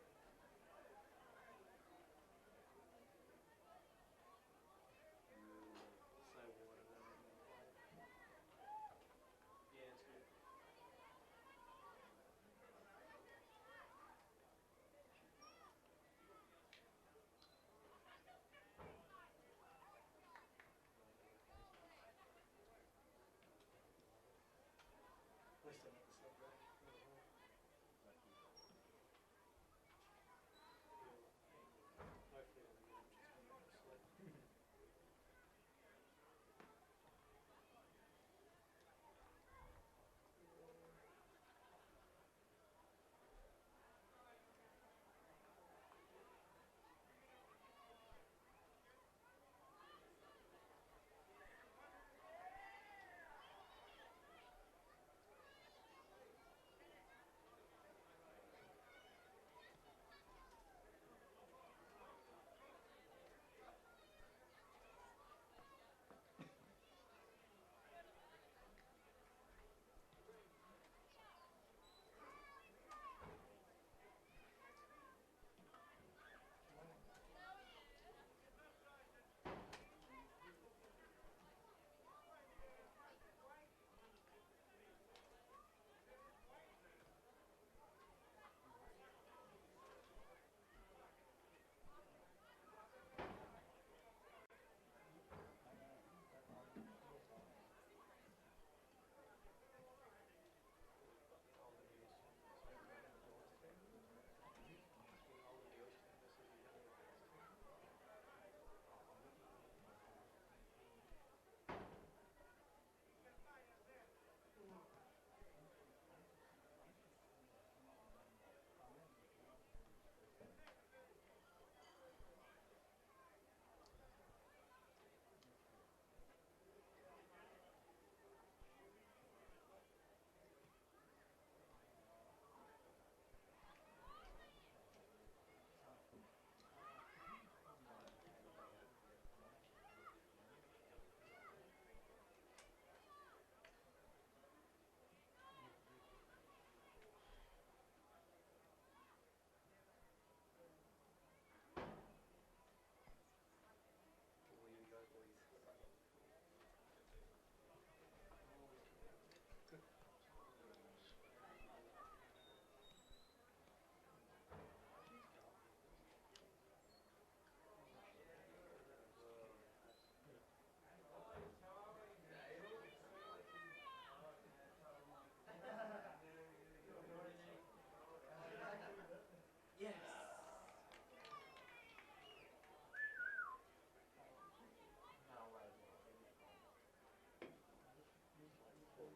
So water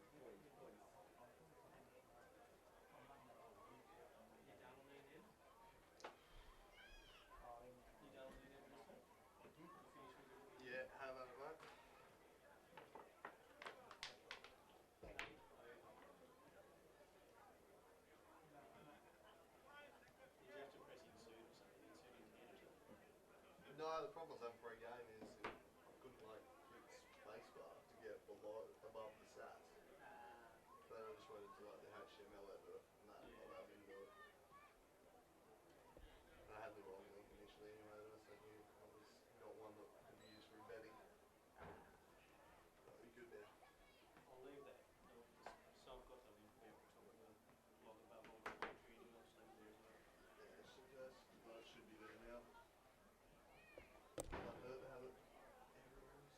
yeah, it's good. At least I got the stuff right. Hopefully I'll be just come back to sleep. Yeah, have at it, mate. Did you have to press insert or something? Insert in manager? No, the problem I was having pre-game is I couldn't like click spacebar to get below, above the stats. Then I just went into like the HTML editor and that allowed me to do it. And I had the wrong link initially anyway that I sent you. I was got one that could be used for embedding. But we good now. I'll leave that. So I've got the link there at the top of the blog above all the country and I'll stay there as well. Yeah, it should be there now. Doesn't hurt to have it everywhere.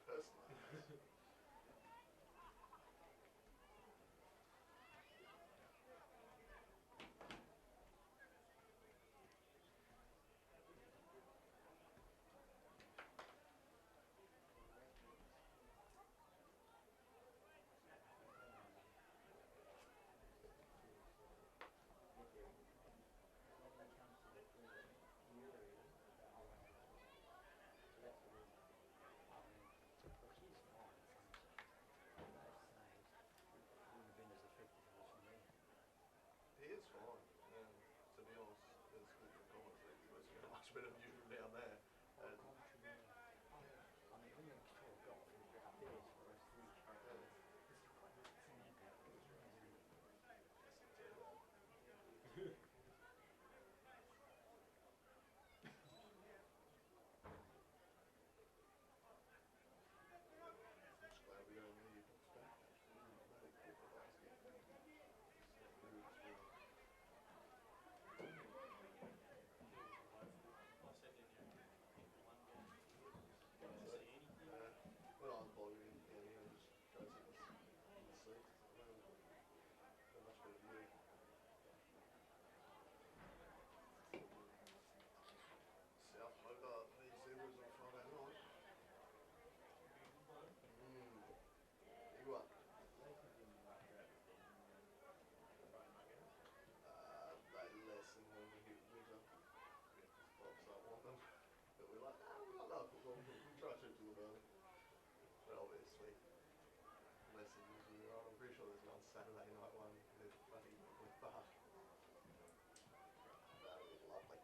Personalised. He is fine. To be honest, it's good for commentary. You're supposed to get a much better view from down there. And I'm just glad we don't need it back. Actually, really good for basket. So good as well. I sat down there and picked the one game. Didn't see anything. When I was blogging, yeah, just try to sit in the seats. A much better view. South Hobart v Zebras on Friday night. Big one. They lessen when we hit winter. Because clubs don't want them. But we're like, we like that football. We'll try to the building. But obviously, lessen as we are. I'm pretty sure there's one Saturday night one with bloody Woodley Park. That would be lovely.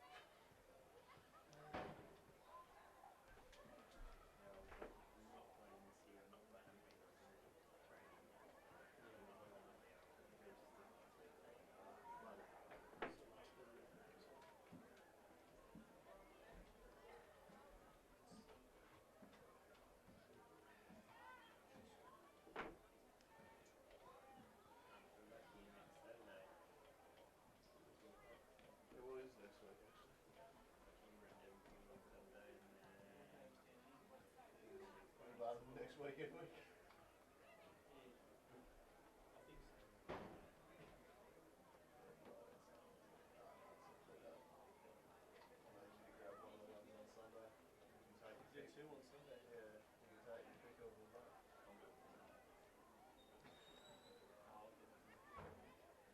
Yeah, what is next week actually? Rather than next week, every week. I think so. I'll need you to grab one of the ones on Sunday. You can take your Is there pick. two on Sunday? Yeah, you can take your pick of them back. I'll get them.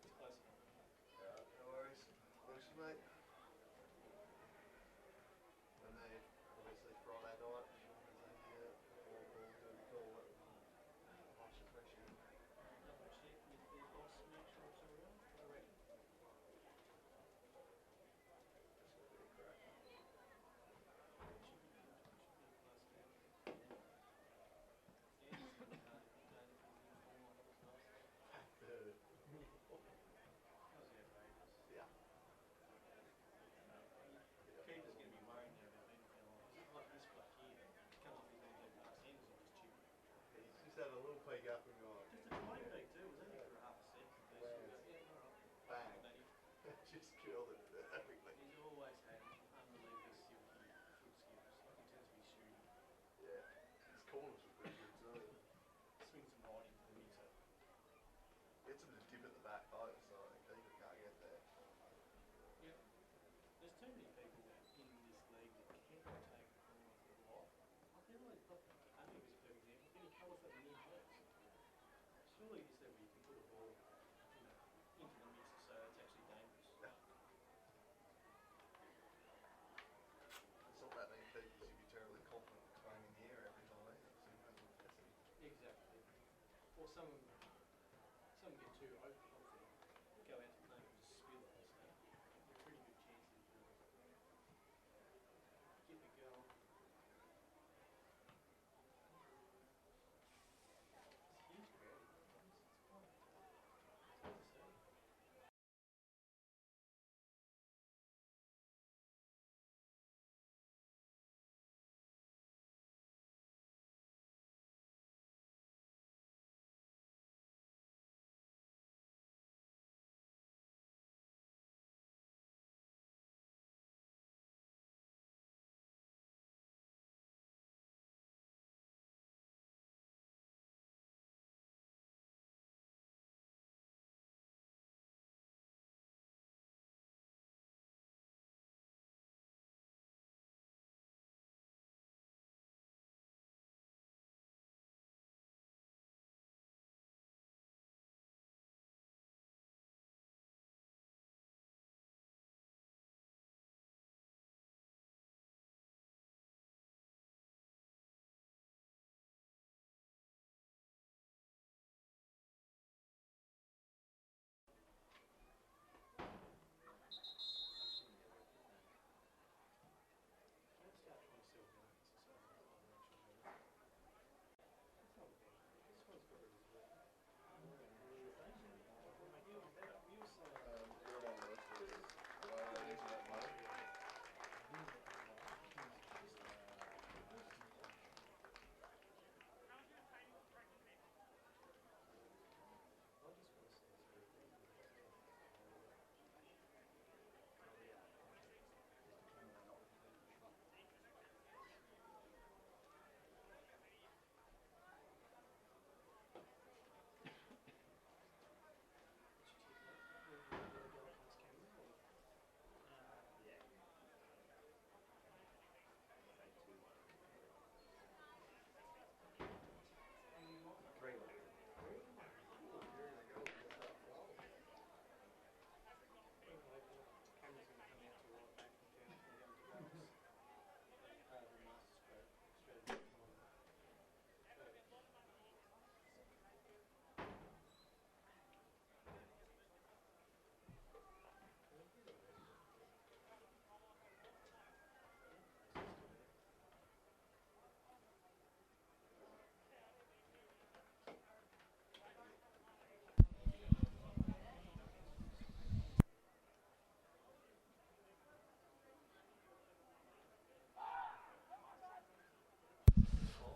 It's close enough. Yeah, no worries. Thanks, mate. And then obviously Friday night, there's a all calls that we call it. A bunch of pressure. Double check with the boss, make sure it's all right. I reckon. That's gonna be a crack. Should be good. Should be a class game. Yeah, it's going to be done if he's in form like it was last time. Third. That was outrageous. Yeah. Keeper's going to be worried now about being like this bloke here. Comes off his own dead pass, Anders will just chip it. He's just had a little peek up and gone. Just a tiny peak too, it was only for half a second. But Wow. yeah, alright. Bang. But Just killed it perfectly. he's always had unbelievably silky foot skills, like in terms of his shooting. Yeah. His corners were pretty good too. Swings them right into the mixer. Gets him to dip at the back though, so keeper can't get there. Yep. There's too many people in this league that cannot take a corner for the life. I feel like I think it's a perfect example. Then he covers that near post. Surely this level you can put a ball, into the mixer so it's actually dangerous. Yeah. It's not that many people should be terribly confident claiming the air every time either, so you might as well test it. Exactly. Or some get too overconfident, go out to play and just spill it. So they're pretty good chances of keep it going. It's huge crowd. It's hard to say.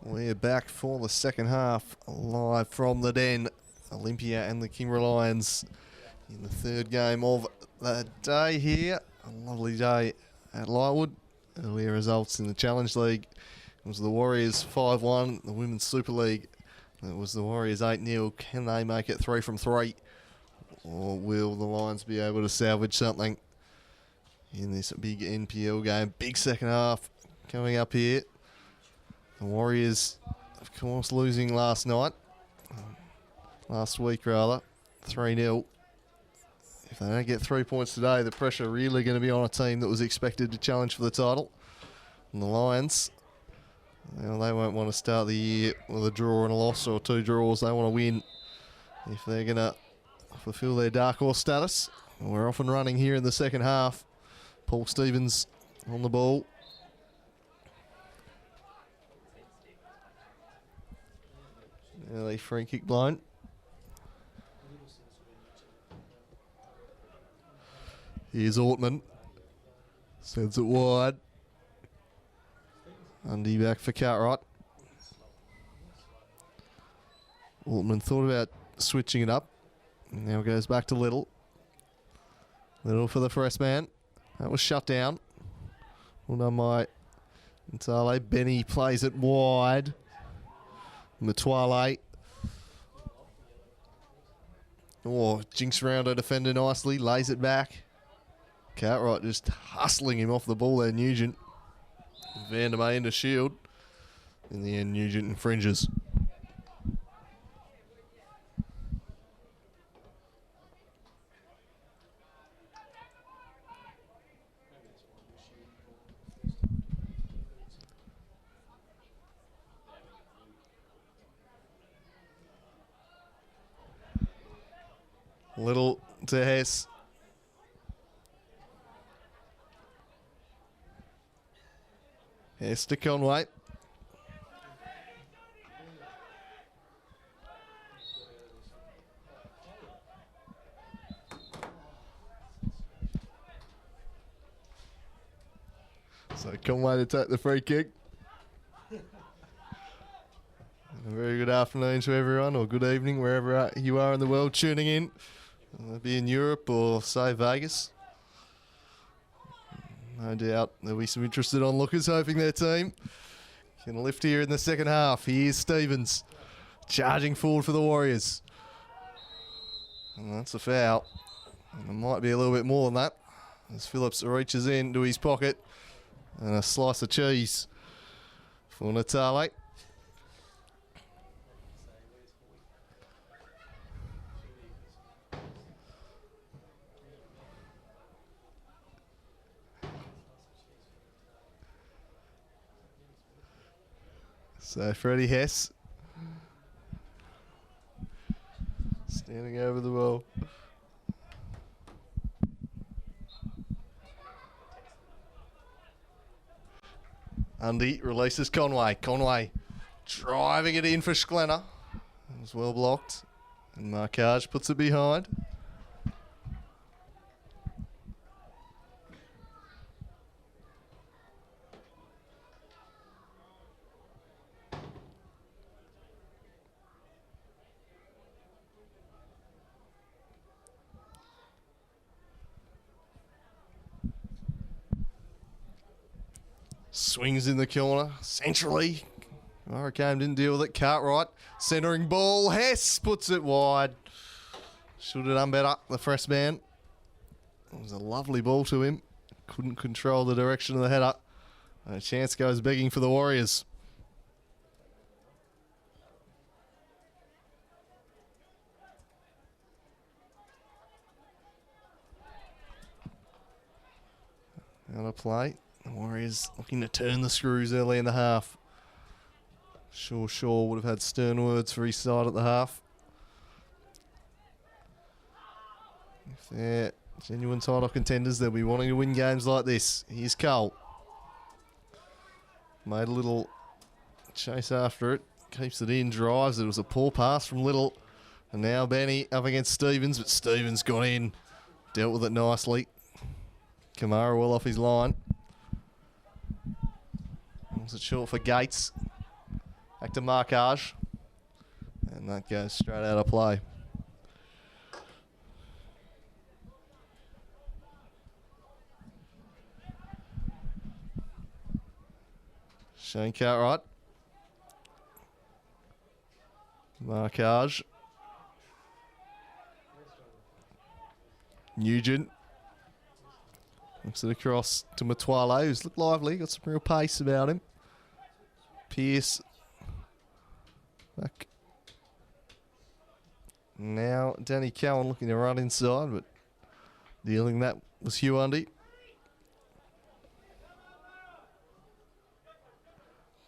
We're back for the second half, live from the Den. Olympia and the Kingborough Lions in the third game of the day here. A lovely day at Lightwood. Earlier results in the Challenge League. It was the Warriors 5-1, the Women's Super League. It was the Warriors 8-0. Can they make it 3 from 3? Or will the Lions be able to salvage something in this big NPL game? Big second half coming up here. The Warriors, of course, losing last week, 3-0. If they don't get 3 points today, the pressure really going to be on a team that was expected to challenge for the title. And the Lions, well, they won't want to start the year with a draw and a loss or 2 draws. They want to win if they're going to fulfill their dark horse status. We're off and running here in the second half. Paul Stevens on the ball. Early free kick blown. Here's Ortman. Sends it wide. Undy back for Cartwright. Ortman thought about switching it up. Now goes back to Little. Little for the first man. That was shut down. Well done by Ntale. Benny plays it wide. Matwale. Oh, jinks around her defender nicely. Lays it back. Cartwright just hustling him off the ball there, Nugent. Vandermeer into shield. In the end, Nugent infringes. Little to Hess. Hess to Conway. So Conway to take the free kick. A very good afternoon to everyone, or good evening, wherever you are in the world tuning in. Be in Europe or, say, Vegas. No doubt there'll be some interested onlookers hoping their team can lift here in the second half. Here's Stevens charging forward for the Warriors. And that's a foul. And there might be a little bit more than that as Phillips reaches into his pocket. And a slice of cheese for Natale. So Freddie Hess standing over the ball. Undy releases Conway. Conway driving it in for Schlenner. It was well blocked. And Marcage puts it behind. Swings in the corner, centrally. Hurricane didn't deal with it. Cartwright, centering ball. Hess puts it wide. Should have done better, the fresh man. It was a lovely ball to him. Couldn't control the direction of the header. And a chance goes begging for the Warriors. Out of play. The Warriors looking to turn the screws early in the half. Shaw would have had stern words for his side at the half. If they're genuine title contenders, they'll be wanting to win games like this. Here's Cole. Made a little chase after it. Keeps it in, drives. It was a poor pass from Little. And now Benny up against Stevens, but Stevens got in. Dealt with it nicely. Kamara well off his line. Was it short for Gates? Back to markage. And that goes straight out of play. Shane Cartwright. Markage. Nugent. Looks it across to Matuale, who's looked lively, got some real pace about him. Pearce. Back. Now Danny Cowan looking to run inside, but dealing that was Hugh Undy.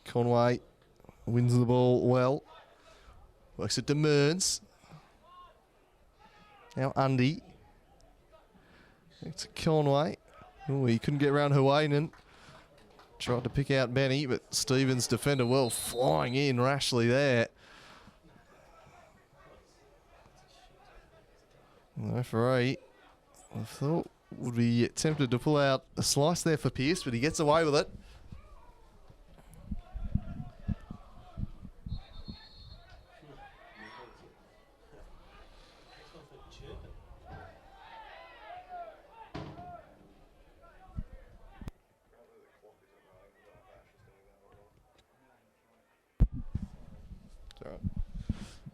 Conway wins the ball well. Works it to Mearns. Now Undy. It's Conway. Oh, he couldn't get around Huwainen. Tried to pick out Benny, but Stevens defender well flying in rashly there. The referee, I thought, would be tempted to pull out a slice there for Pearce, but he gets away with it.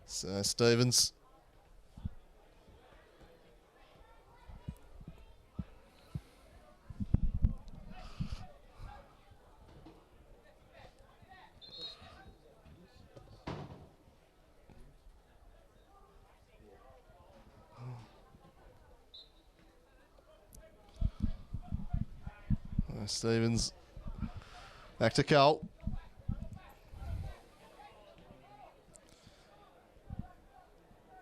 So Stevens. Stevens back to Cole.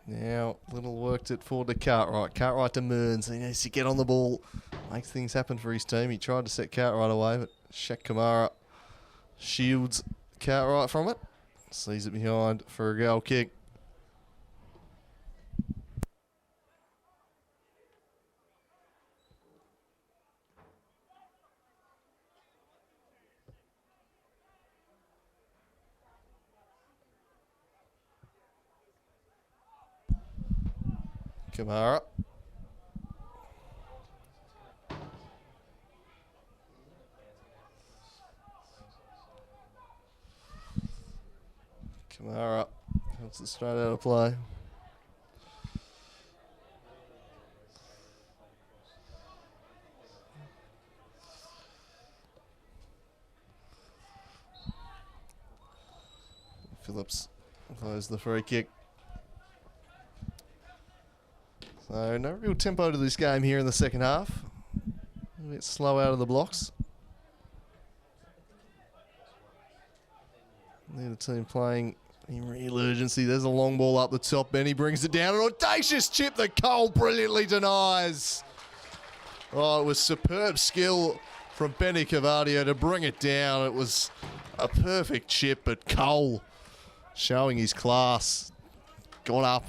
Now, Little worked it forward to Cartwright. Cartwright to Mearns. He needs to get on the ball. Makes things happen for his team. He tried to set Cartwright away, but Shaq Kamara shields Cartwright from it. Sees it behind for a goal kick. Kamara. Kamara helps it straight out of play. Phillips throws the free kick. So no real tempo to this game here in the second half. A bit slow out of the blocks. Neither team playing in real urgency. There's a long ball up the top. Benny brings it down. An audacious chip that Cole brilliantly denies. Oh, it was superb skill from Benny Cavadio to bring it down. It was a perfect chip, but Cole showing his class. Got up.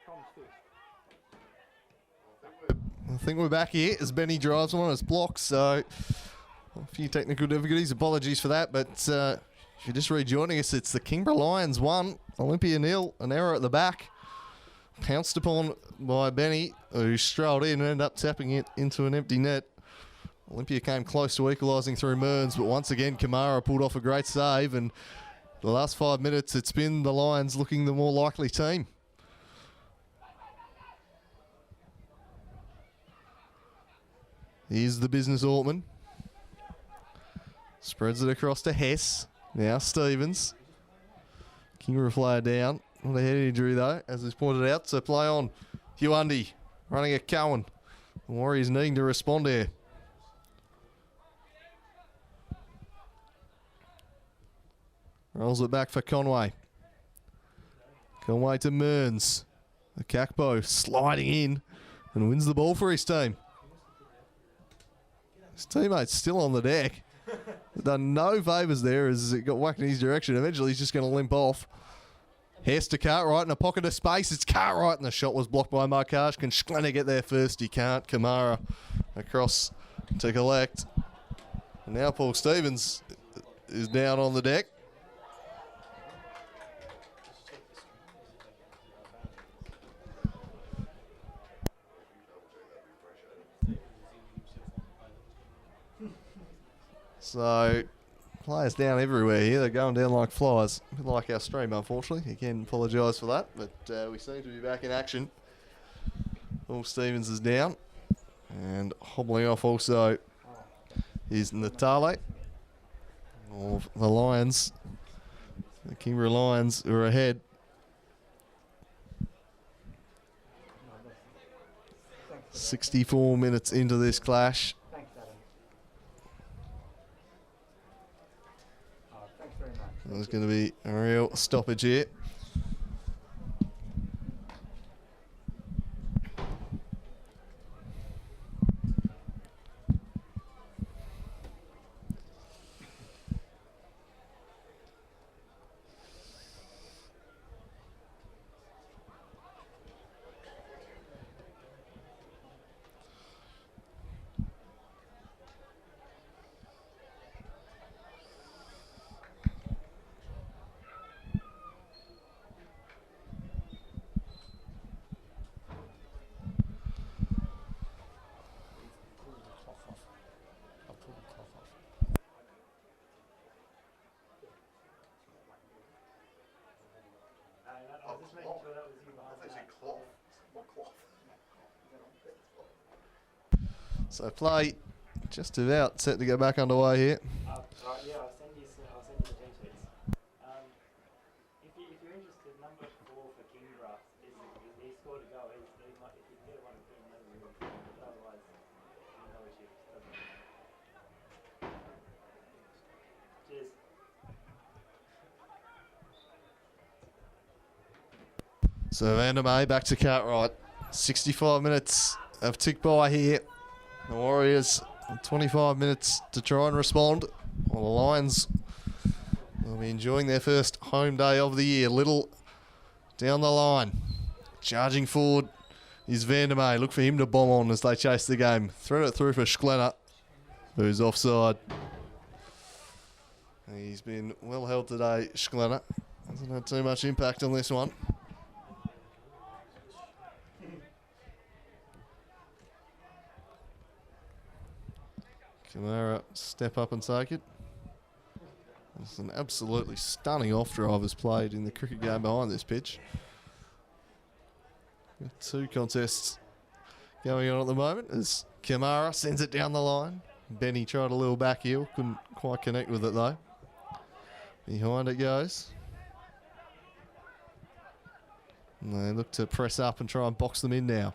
Tom's fifth. I think we're back here as Benny drives one. It's blocked, so a few technical difficulties. Apologies for that, but if you're just rejoining us, it's the Kingborough Lions 1, Olympia 0. An error at the back. Pounced upon by Benny, who strolled in and ended up tapping it into an empty net. Olympia came close to equalising through Mearns, but once again, Kamara pulled off a great save, and the last 5 minutes, it's been the Lions looking the more likely team. Here's the business Ortman. Spreads it across to Hess. Now Stevens. Kingborough player down. Not a head injury though, as is pointed out. So play on. Huundy running at Cowan. The Warriors needing to respond here. Rolls it back for Conway. Conway to Mearns. The Kakpo sliding in and wins the ball for his team. His teammate's still on the deck. Done no favours there as it got whacked in his direction. Eventually he's just going to limp off. Hess to Cartwright in a pocket of space. It's Cartwright and the shot was blocked by Markage. Can Schlenner get there first? He can't. Kamara across to collect. And now Paul Stevens is down on the deck. So, players down everywhere here. They're going down like flies. A bit like our stream, unfortunately. Again, apologise for that, but we seem to be back in action. Paul Stevens is down. And hobbling off also is Natale of the Lions. The Kingborough Lions are ahead. Thanks, 64 minutes into this clash. Thanks, Adam. Thanks very much. There's going to be a real stoppage here. I was just making sure that was you behind that. So play just about set to go back underway here. Right, yeah, I'll send you the team sheets. If you're interested, number 4 for Kingborough is he scored a goal. He might, if you can get one of them, maybe we'll, but otherwise, no issue. Cheers. So Vandermeer back to Cartwright. 65 minutes have ticked by here. The Warriors 25 minutes to try and respond. While the Lions will be enjoying their first home day of the year. Little down the line. Charging forward is Vandermeer. Look for him to bomb on as they chase the game. Thread it through for Schlenner, who's offside. He's been well held today, Schlenner. Hasn't had too much impact on this one. Kamara step up and take it. It's an absolutely stunning off drive has played in the cricket game behind this pitch. Two contests going on at the moment as Kamara sends it down the line. Benny tried a little back heel, couldn't quite connect with it though. Behind it goes. And they look to press up and try and box them in now.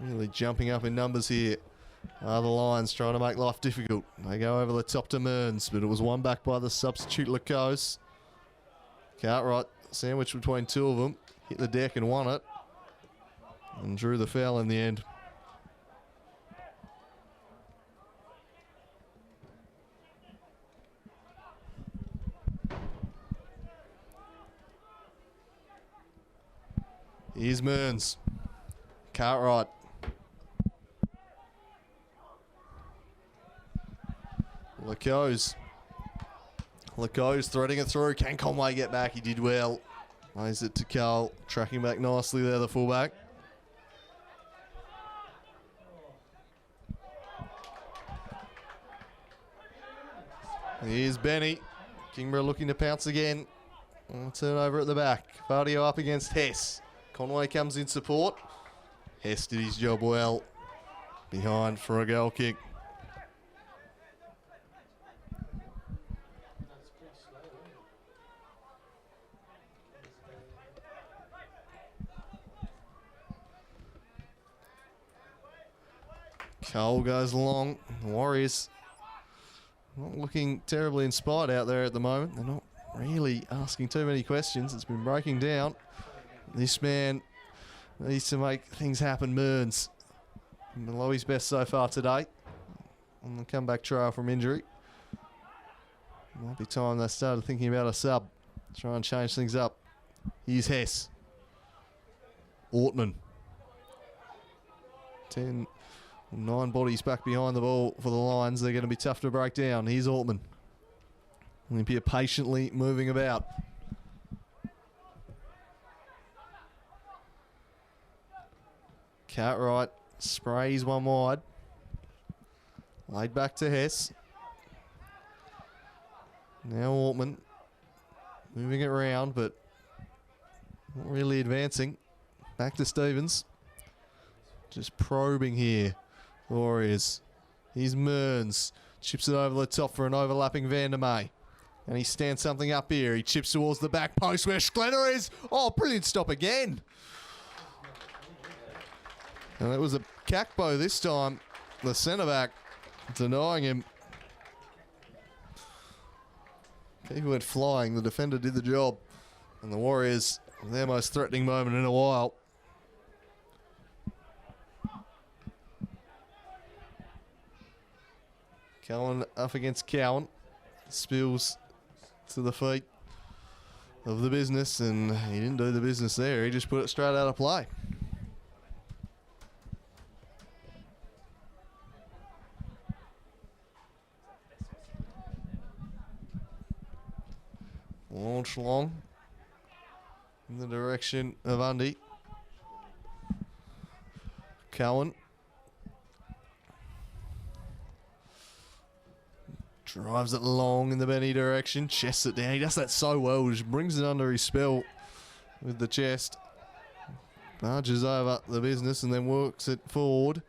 Really jumping up in numbers here. The Lions trying to make life difficult. They go over the top to Mearns, but it was won back by the substitute Lacose. Cartwright sandwiched between two of them. Hit the deck and won it. And drew the foul in the end. Here's Mearns. Cartwright. Laco's threading it through. Can Conway get back? He did well. Lays it to Carl. Tracking back nicely there, the fullback. Here's Benny. Kingborough looking to pounce again. Turnover at the back. Vardio up against Hess. Conway comes in support. Hess did his job well. Behind for a goal kick. That's pretty slow, isn't it? Cole goes along. The Warriors not looking terribly inspired out there at the moment. They're not really asking too many questions. It's been breaking down. This man needs to make things happen. Mearns below his best so far today on the comeback trail from injury. Might be time they started thinking about a sub. Try and change things up. Here's Hess. Ortman. 9 bodies back behind the ball for the Lions. They're going to be tough to break down. Here's Ortman. Olympia patiently moving about. Cartwright sprays one wide. Laid back to Hess. Now Ortman moving it around, but not really advancing. Back to Stevens. Just probing here. Warriors. Here's Mearns. Chips it over the top for an overlapping Vandermeer. And he stands something up here. He chips towards the back post where Schlenner is. Oh, brilliant stop again. And it was a Kakbo this time. The centre back denying him. He went flying. The defender did the job. And the Warriors, their most threatening moment in a while. Cowan up against Cowan. Spills to the feet of the business, and he didn't do the business there. He just put it straight out of play. Launch long in the direction of Undy. Cowan. Drives it long in the Benny direction. Chests it down. He does that so well. Just brings it under his spell with the chest. Barges over the business and then works it forward.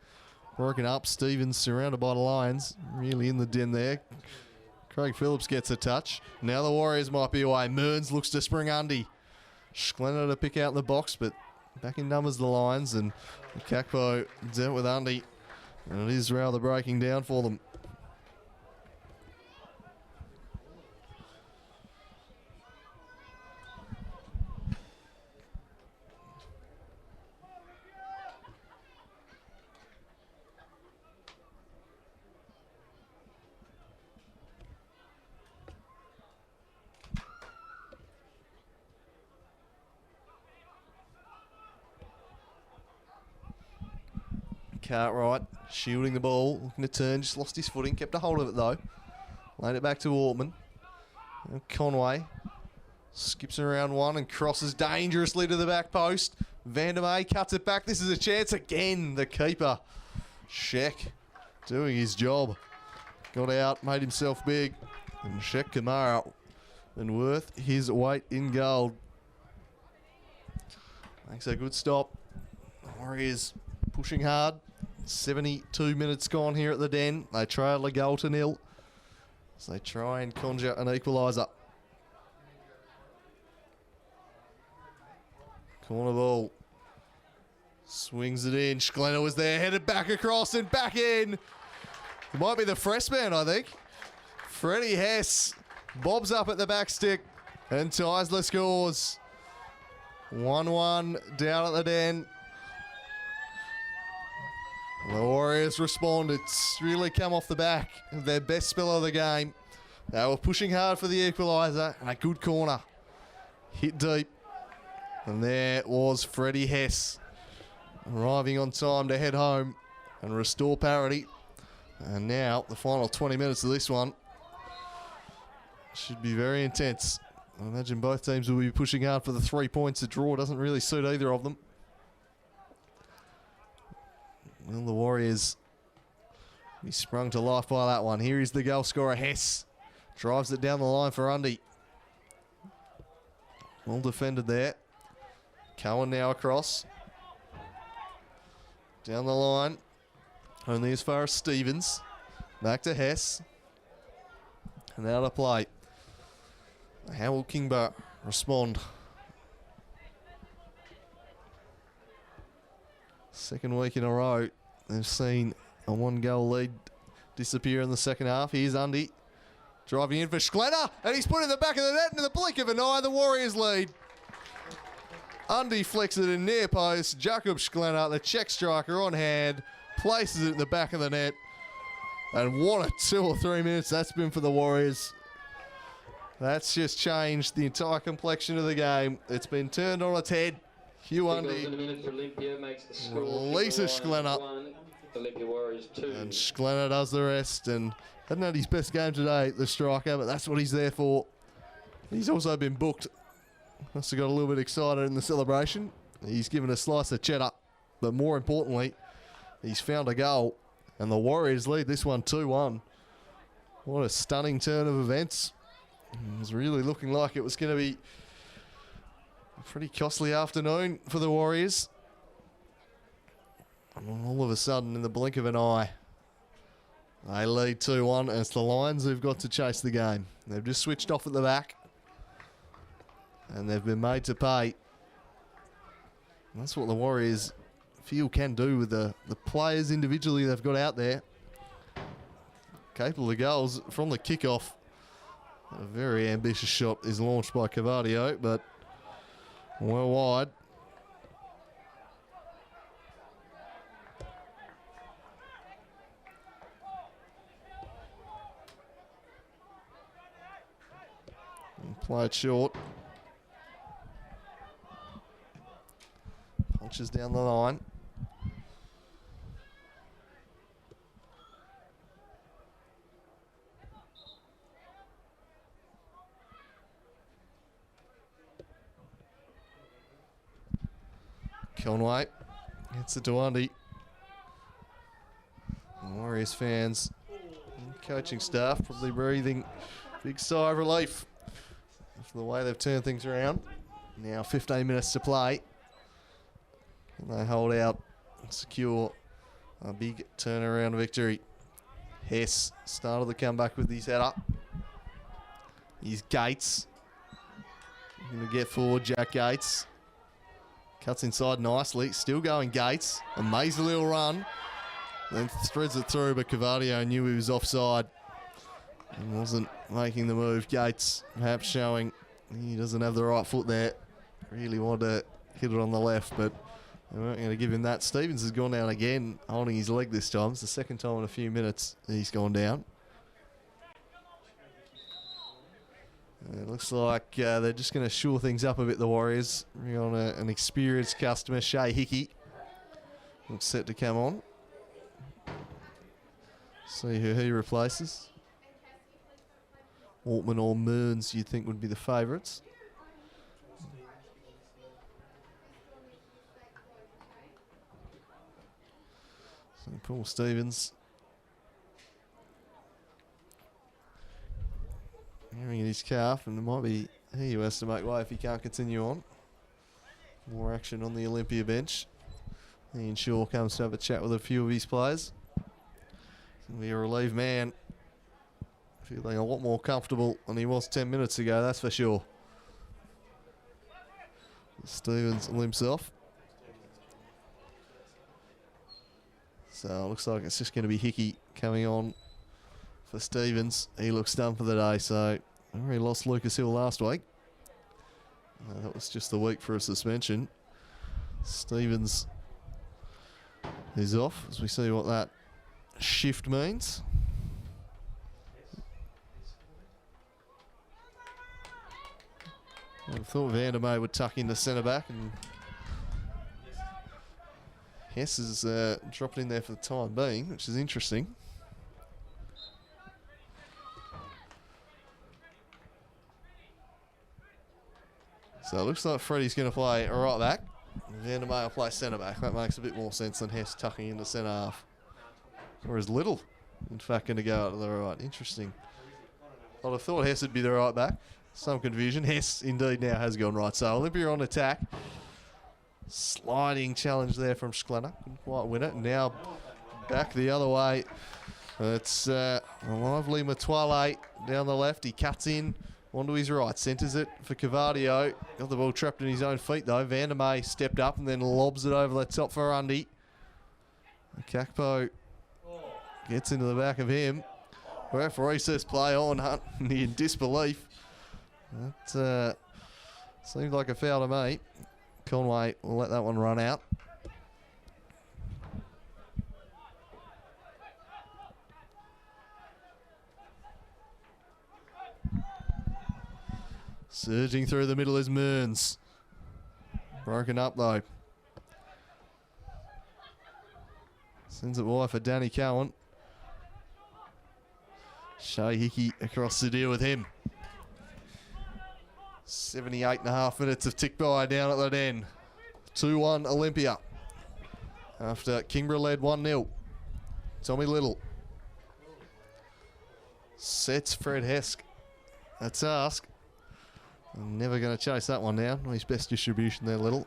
Broken up. Stevens surrounded by the Lions. Really in the den there. Craig Phillips gets a touch. Now the Warriors might be away. Mearns looks to spring Undy. Schlenner to pick out the box, but back in numbers the Lions, and Kakpo dealt with Undy. And it is rather breaking down for them. Cartwright shielding the ball, looking to turn, just lost his footing, kept a hold of it though. Laid it back to Ortman. Now Conway skips around one and crosses dangerously to the back post. Vandermeer cuts it back. This is a chance again. The keeper, Sheck, doing his job. Got out, made himself big, and Sheck Kamara and worth his weight in gold. Makes a good stop. Warriors pushing hard. 72 minutes gone here at the Den. They trail a goal to nil as they try and conjure an equaliser. Corner ball. Swings it in. Schlenner was there, headed back across and back in. It might be the freshman, I think. Freddie Hess bobs up at the back stick and Teisler scores. 1-1 down at the Den. The Warriors respond. It's really come off the back of their best spell of the game. They were pushing hard for the equaliser, and a good corner. Hit deep. And there was Freddie Hess arriving on time to head home and restore parity. And now the final 20 minutes of this one should be very intense. I imagine both teams will be pushing hard for the 3 points. A draw doesn't really suit either of them. Well, the Warriors be sprung to life by that one. Here is the goal scorer, Hess. Drives it down the line for Undy. Well defended there. Cohen now across. Down the line. Only as far as Stevens. Back to Hess. And out of play. How will Kingbar respond? Second week in a row, they've seen a 1-goal lead disappear in the second half. Here's Undy driving in for Schlenner, and he's put in the back of the net in the blink of an eye. The Warriors lead. Undy flicks it in near post. Jakob Schlenner, the Czech striker, on hand, places it in the back of the net. And what a 2 or 3 minutes that's been for the Warriors. That's just changed the entire complexion of the game. It's been turned on its head. Hugh Undy releases Schlenner. Olympia Warriors 2. And Schlenner does the rest. And hadn't had his best game today, the striker, but that's what he's there for. He's also been booked. Must have got a little bit excited in the celebration. He's given a slice of cheddar. But more importantly, he's found a goal. And the Warriors lead this one 2-1. What a stunning turn of events. It was really looking like it was going to be a pretty costly afternoon for the Warriors. And all of a sudden, in the blink of an eye, they lead 2-1, and it's the Lions who've got to chase the game. They've just switched off at the back, and they've been made to pay. And that's what the Warriors feel can do with the players individually they've got out there. Capable of goals from the kickoff. A very ambitious shot is launched by Cavadio, but well wide. And play it short. Punches down the line. Conway hits it to Undy. Warriors fans and coaching staff probably breathing a big sigh of relief for the way they've turned things around. Now 15 minutes to play. Can they hold out and secure a big turnaround victory? Hess started the comeback with his header. Here's Gates. Going to get forward, Jack Gates. Cuts inside nicely. Still going Gates. Amazing little run. Then threads it through, but Cavadio knew he was offside and wasn't making the move. Gates perhaps showing he doesn't have the right foot there. Really wanted to hit it on the left, but they weren't going to give him that. Stevens has gone down again, holding his leg this time. It's the second time in a few minutes he's gone down. It looks like they're just going to shore things up a bit, the Warriors. Bring on an experienced customer, Shea Hickey. Looks set to come on. See who he replaces. Altman or Mearns, you'd think, would be the favourites. So Paul Stevens hearing in his calf, and it might be he who has to make way if he can't continue on. More action on the Olympia bench. Ian Shaw comes to have a chat with a few of his players. He'll be a relieved man, feeling a lot more comfortable than he was 10 minutes ago, that's for sure. Stevens limps off. So it looks like it's just going to be Hickey coming on for Stevens. He looks done for the day, so he lost Lucas Hill last week. That was just a week for a suspension. Stevens is off as we see what that shift means. I thought Vandermeer would tuck into centre back, and Hess is dropping in there for the time being, which is interesting. So it looks like Freddie's going to play a right back. Vandermeer will play centre back. That makes a bit more sense than Hess tucking into centre half. Whereas Little, in fact, going to go out to the right. Interesting. I'd have thought Hess would be the right back. Some confusion. Hess indeed now has gone right. So Olympia on attack. Sliding challenge there from Schlenner. Couldn't quite win it. Now back the other way. It's a lively Matuale down the left. He cuts in onto his right. Centres it for Cavadio. Got the ball trapped in his own feet though. Vandermeer stepped up and then lobs it over the top for Undy. Kakpo gets into the back of him. Referee says play on, Hunt, in disbelief. That seemed like a foul to me. Conway will let that one run out. Surging through the middle is Mearns. Broken up though. Sends it wide for Danny Cowan. Shea Hickey across the deal with him. 78.5 minutes of tick by down at the den. 2-1 Olympia. After Kingborough led 1-0. Tommy Little. Sets Fred Hesk. A task. Never going to chase that one down. His best distribution there, Little.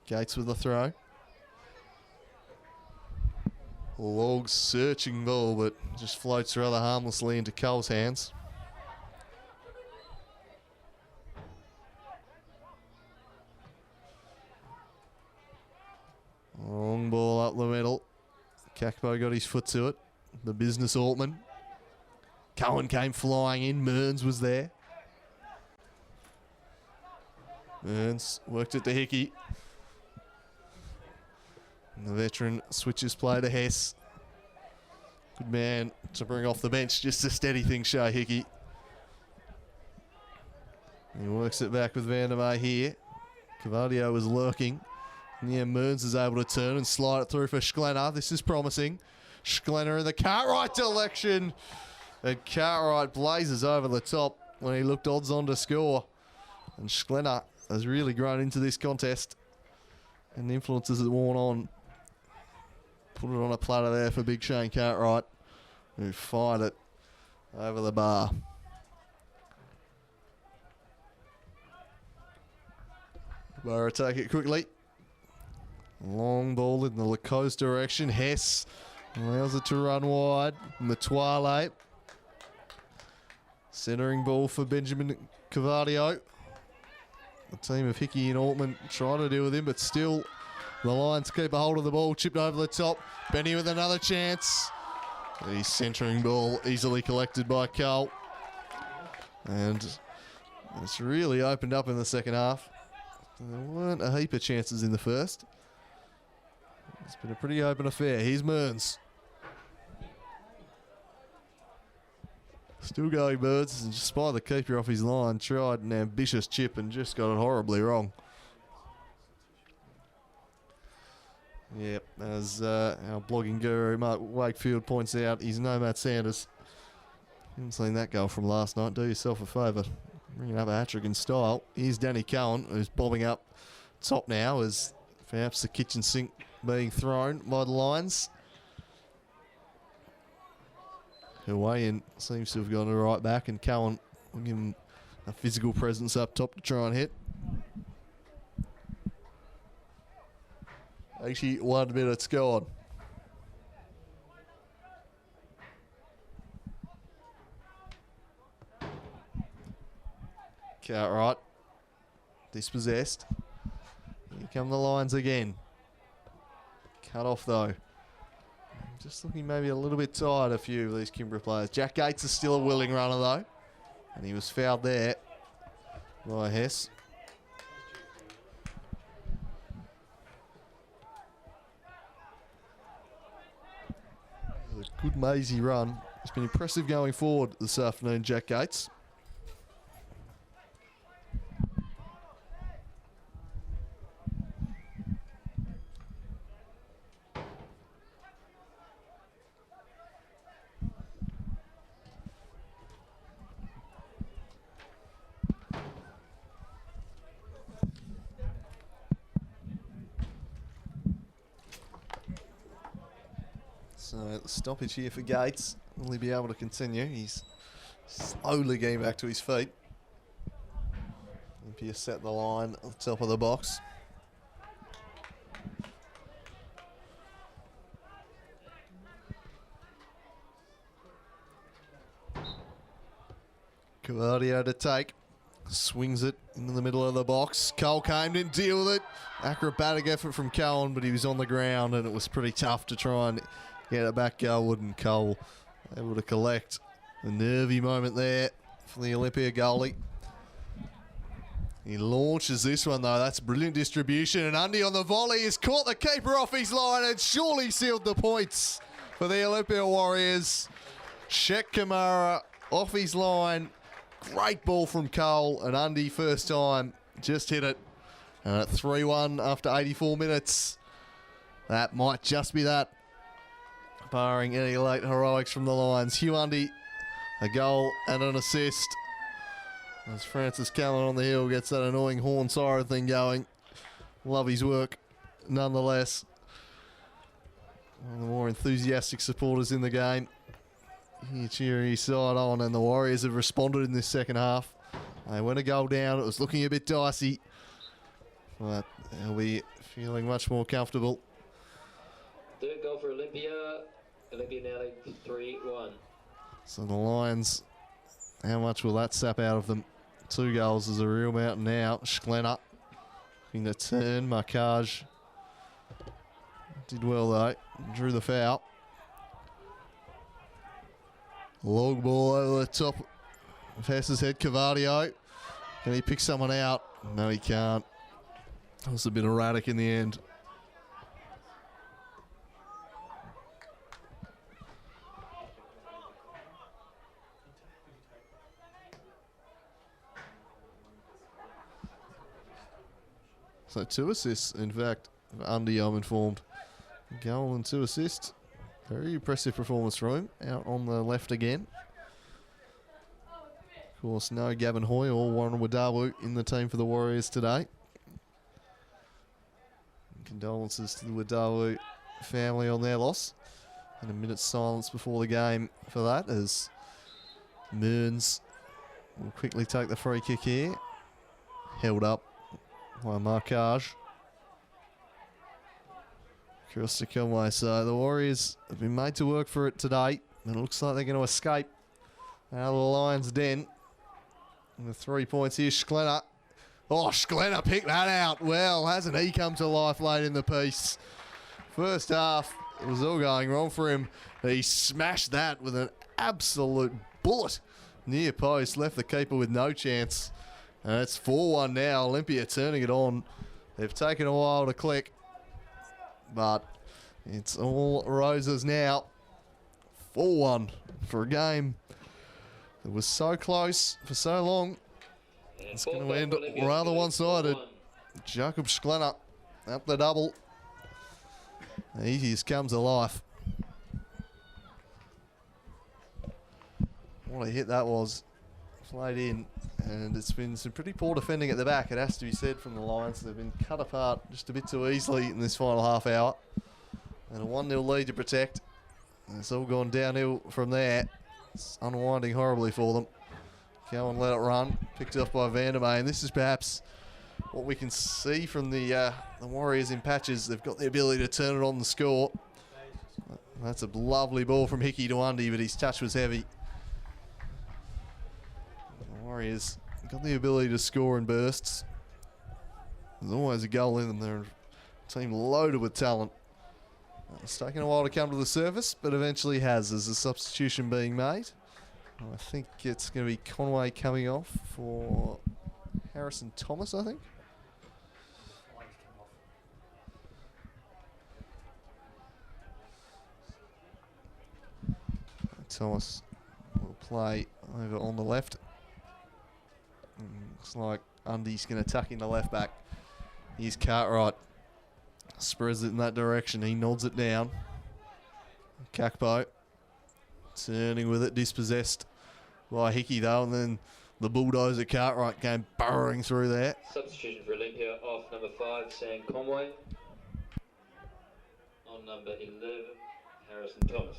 Gates with the throw. Logs searching ball, but just floats rather harmlessly into Cole's hands. Long ball up the middle. Kakpo got his foot to it. The business Altman. Cohen came flying in. Mearns was there. Mearns worked it to Hickey. And the veteran switches play to Hess. Good man to bring off the bench just to steady things, Shea Hickey. He works it back with Vandermeer here. Cavadio was lurking. And yeah, Mearns is able to turn and slide it through for Schlenner. This is promising. Schlenner in the Cartwright direction. And Cartwright blazes over the top when he looked odds on to score. And Schlenner has really grown into this contest. And the influences that worn on. Put it on a platter there for Big Shane Cartwright, who fired it over the bar. Borough take it quickly. Long ball in the Lacoste direction. Hess allows it to run wide. Matuale. Centering ball for Benjamin Cavadio. The team of Hickey and Altman trying to deal with him, but still the Lions keep a hold of the ball. Chipped over the top. Benny with another chance. His centering ball easily collected by Cole. And it's really opened up in the second half. There weren't a heap of chances in the first. It's been a pretty open affair. Here's Mearns. Still going Birds, and just by the keeper off his line, tried an ambitious chip and just got it horribly wrong. Yep, as our blogging guru Mark Wakefield points out, he's no Matt Sanders. Haven't seen that goal from last night. Do yourself a favour. Bringing up a hat-trick in style. Here's Danny Cowan, who's bobbing up top now as perhaps the kitchen sink being thrown by the Lions. Hawaiian seems to have gone to the right back, and Cowan will give him a physical presence up top to try and hit. 81 minutes gone. Cartwright dispossessed. Here come the Lions again. Cut off though. Just looking maybe a little bit tired, a few of these Kimbra players. Jack Gates is still a willing runner though. And he was fouled there by Hess. A good mazy run. It's been impressive going forward this afternoon, Jack Gates. Stoppage here for Gates. Will he be able to continue? He's slowly getting back to his feet. Olympia set the line at the top of the box. Cavardio to take. Swings it into the middle of the box. Cole came, didn't deal with it. Acrobatic effort from Cohen, but he was on the ground and it was pretty tough to try and get it back goalward, and Cole able to collect. A nervy moment there for the Olympia goalie. He launches this one though. That's brilliant distribution, and Undy on the volley has caught the keeper off his line and surely sealed the points for the Olympia Warriors. Shek Kamara off his line. Great ball from Cole, and Undy first time just hit it. And at 3-1 after 84 minutes. That might just be that, barring any late heroics from the Lions. Hugh Undy, a goal and an assist. As Francis Callan on the hill gets that annoying horn siren thing going. Love his work nonetheless. One of the more enthusiastic supporters in the game. Here cheering his side on, and the Warriors have responded in this second half. They went a goal down. It was looking a bit dicey, but they'll be feeling much more comfortable. Third goal for Olympia. Olympia now lead 3-1. So the Lions, how much will that sap out of them? 2 goals is a real mountain now. Schlenner looking to turn. Markage did well though. Drew the foul. Long ball over the top of Hess's head. Cavardio. Can he pick someone out? No, he can't. It was a bit erratic in the end. So 2 assists, in fact, Undy, I'm informed. Goal and 2 assists. Very impressive performance from him. Out on the left again. Of course, no Gavin Hoy or Warren Wadawu in the team for the Warriors today. Condolences to the Wadawu family on their loss. And a minute's silence before the game for that, as Mearns will quickly take the free kick here. Held up by Markage. Across to Conway. So the Warriors have been made to work for it today. And it looks like they're going to escape out of the Lions' den. And the 3 points here, Schlenner. Oh, Schlenner picked that out. Well, hasn't he come to life late in the piece? First half, it was all going wrong for him. He smashed that with an absolute bullet. Near post, left the keeper with no chance. And it's 4-1 now. Olympia turning it on. They've taken a while to click, but it's all roses now. 4-1 for a game that was so close for so long. It's going to end rather one-sided. Jacob Schlenner up the double. He just comes to life. What a hit that was. Played in, and it's been some pretty poor defending at the back, it has to be said, from the Lions. They've been cut apart just a bit too easily in this final half hour. And a 1-0 lead to protect. And it's all gone downhill from there. It's unwinding horribly for them. Go and let it run. Picked up by Vandermeer. This is perhaps what we can see from the Warriors in patches. They've got the ability to turn it on the score. That's a lovely ball from Hickey to Undy, but his touch was heavy. The Warriors got the ability to score in bursts. There's always a goal in them. They're a team loaded with talent. It's taken a while to come to the surface, but eventually has. There's a substitution being made. I think it's going to be Conway coming off for Harrison Thomas, I think. Thomas will play over on the left. Looks like Undy's going to tuck in the left back. Here's Cartwright. Spreads it in that direction. He nods it down. Kakpo turning with it, dispossessed by Hickey though, and then the bulldozer Cartwright came burrowing through there. Substitution for Olympia off number 5, Sam Conway. On number 11, Harrison Thomas.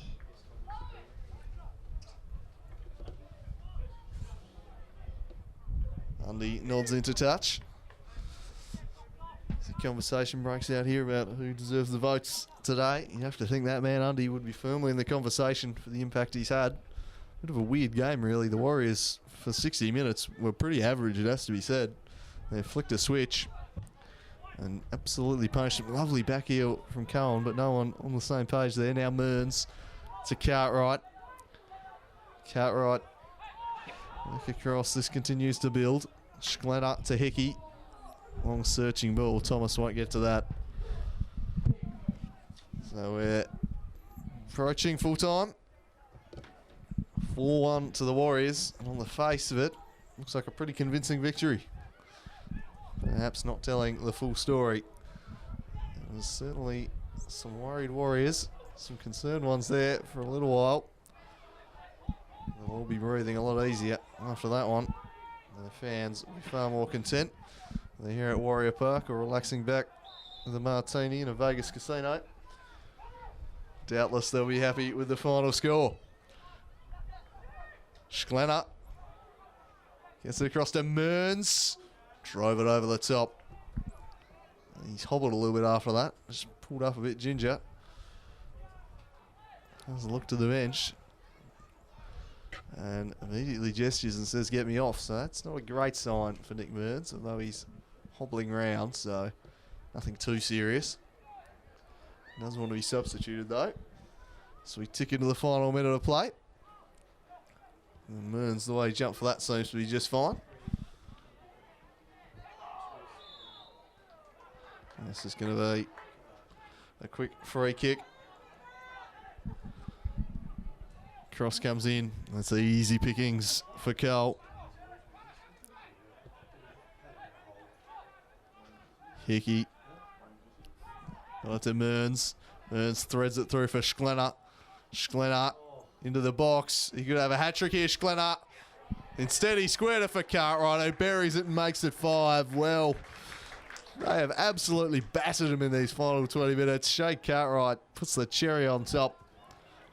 Undy nods into touch. The conversation breaks out here about who deserves the votes today. You have to think that man Undy would be firmly in the conversation for the impact he's had. Bit of a weird game, really. The Warriors, for 60 minutes, were pretty average, it has to be said. They flicked a switch and absolutely punished him. Lovely back heel from Cohen, but no one on the same page there. Now Mearns to Cartwright. Cartwright back across. This continues to build. Schlenner to Hickey. Long searching ball. Thomas won't get to that. So we're approaching full time. 4-1 to the Warriors. And on the face of it, looks like a pretty convincing victory. Perhaps not telling the full story. There was certainly some worried Warriors, some concerned ones there for a little while. They'll all be breathing a lot easier after that one. The fans will be far more content. They're here at Warrior Park or relaxing back with a martini in a Vegas casino. Doubtless they'll be happy with the final score. Schlenner gets it across to Mearns. Drove it over the top. He's hobbled a little bit after that. Just pulled up a bit ginger. Has a look to the bench. And immediately gestures and says, "Get me off." So that's not a great sign for Nick Mearns, although he's hobbling round, so nothing too serious. Doesn't want to be substituted though. So we tick into the final minute of play. And Mearns, the way he jumped for that, seems to be just fine. And this is going to be a quick free kick. Cross comes in. That's easy pickings for Cole. Hickey. Got it to Mearns. Mearns threads it through for Schlenner. Schlenner into the box. He could have a hat-trick here, Schlenner. Instead, he squared it for Cartwright, who buries it and makes it 5. Well, they have absolutely battered him in these final 20 minutes. Shea Cartwright puts the cherry on top.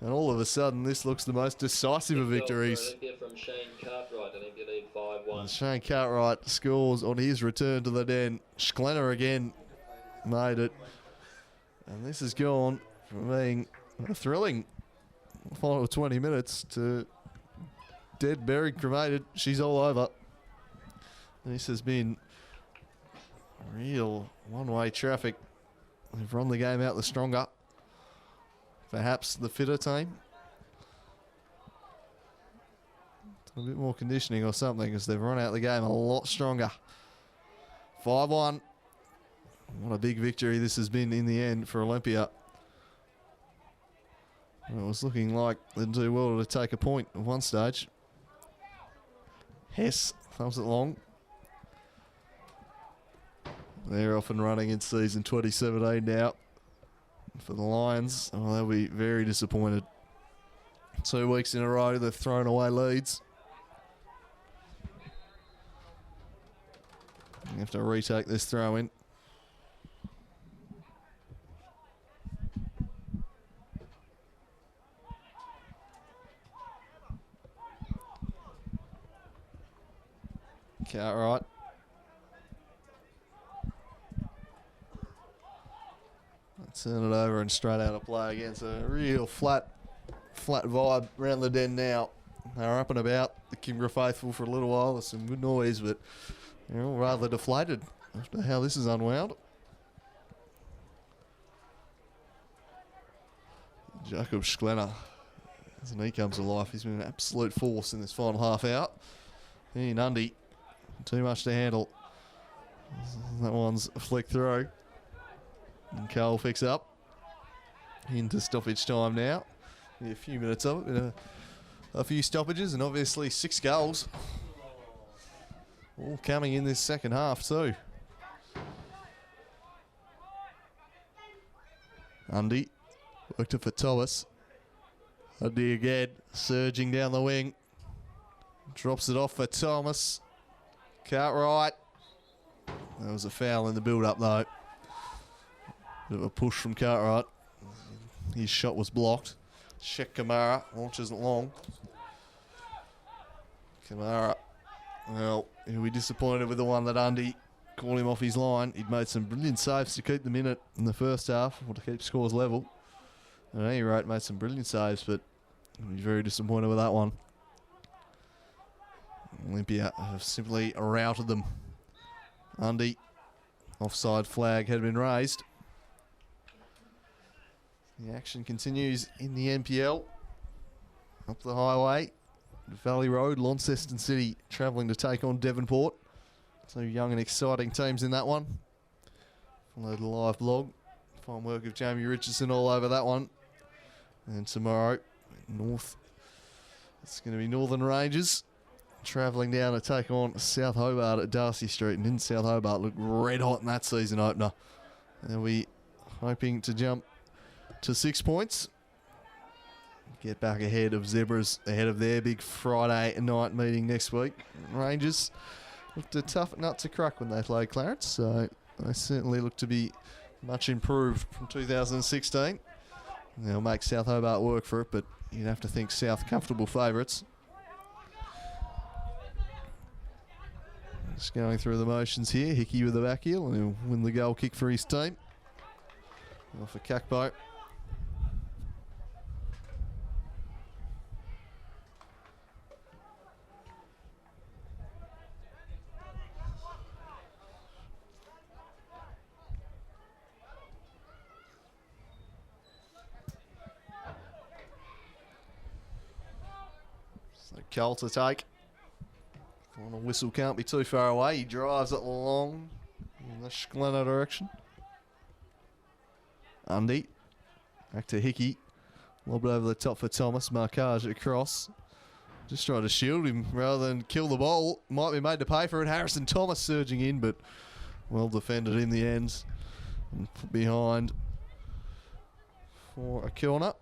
And all of a sudden, this looks the most decisive of victories. From Shane Cartwright, I think you lead 5-1. And Shane Cartwright scores on his return to the den. Schlenner again made it. And this has gone from being a thrilling final 20 minutes to dead, buried, cremated. She's all over. This has been real one-way traffic. They've run the game out the stronger. Perhaps the fitter team. A bit more conditioning or something, because they've run out the game a lot stronger. 5-1. What a big victory this has been in the end for Olympia. It was looking like they'd do well to take a point at one stage. Hess thumbs it long. They're off and running in season 2017 now. For the Lions, oh, they'll be very disappointed. 2 weeks in a row, they've thrown away leads. You have to retake this throw in. Cartwright. Turn it over and straight out of play again. So a real flat vibe around the den now. They're up and about, the Kimbra faithful, for a little while. There's some good noise, but they're all rather deflated after how this is unwound. Jacob Schlenner, as he comes to life, he's been an absolute force in this final half out. He Nundy, too much to handle. That one's flicked through. And Cole picks up into stoppage time now. A few minutes of it, a few stoppages, and obviously 6 goals. All coming in this second half too. Undy worked it for Thomas. Undy again, surging down the wing. Drops it off for Thomas. Cartwright. There was a foul in the build-up though. Bit of a push from Cartwright. His shot was blocked. Sheck Kamara launches it long. Kamara, well, he'll be disappointed with the one that Undy called him off his line. He'd made some brilliant saves to keep them in it in the first half, or to keep scores level. At any rate, made some brilliant saves, but he'll be very disappointed with that one. Olympia have simply routed them. Undy, offside flag had been raised. The action continues in the NPL. Up the highway, Valley Road, Launceston City travelling to take on Devonport. Two young and exciting teams in that one. Follow the live blog. Fine work of Jamie Richardson all over that one. And tomorrow, it's going to be Northern Rangers travelling down to take on South Hobart at Darcy Street. And didn't South Hobart look red hot in that season opener? And we hoping to jump to 6 points. Get back ahead of Zebras, ahead of their big Friday night meeting next week. Rangers looked a tough nut to crack when they played Clarence, so they certainly look to be much improved from 2016. They'll make South Hobart work for it, but you'd have to think South comfortable favourites. Just going through the motions here. Hickey with the back heel, and he'll win the goal kick for his team. Off a Kakbo. So Cole to take. Final whistle can't be too far away. He drives it long in the Schlenner direction. Undy. Back to Hickey. Lobbed over the top for Thomas. Marcage across. Just trying to shield him rather than kill the ball. Might be made to pay for it. Harrison Thomas surging in, but well defended in the end. And put behind for a corner.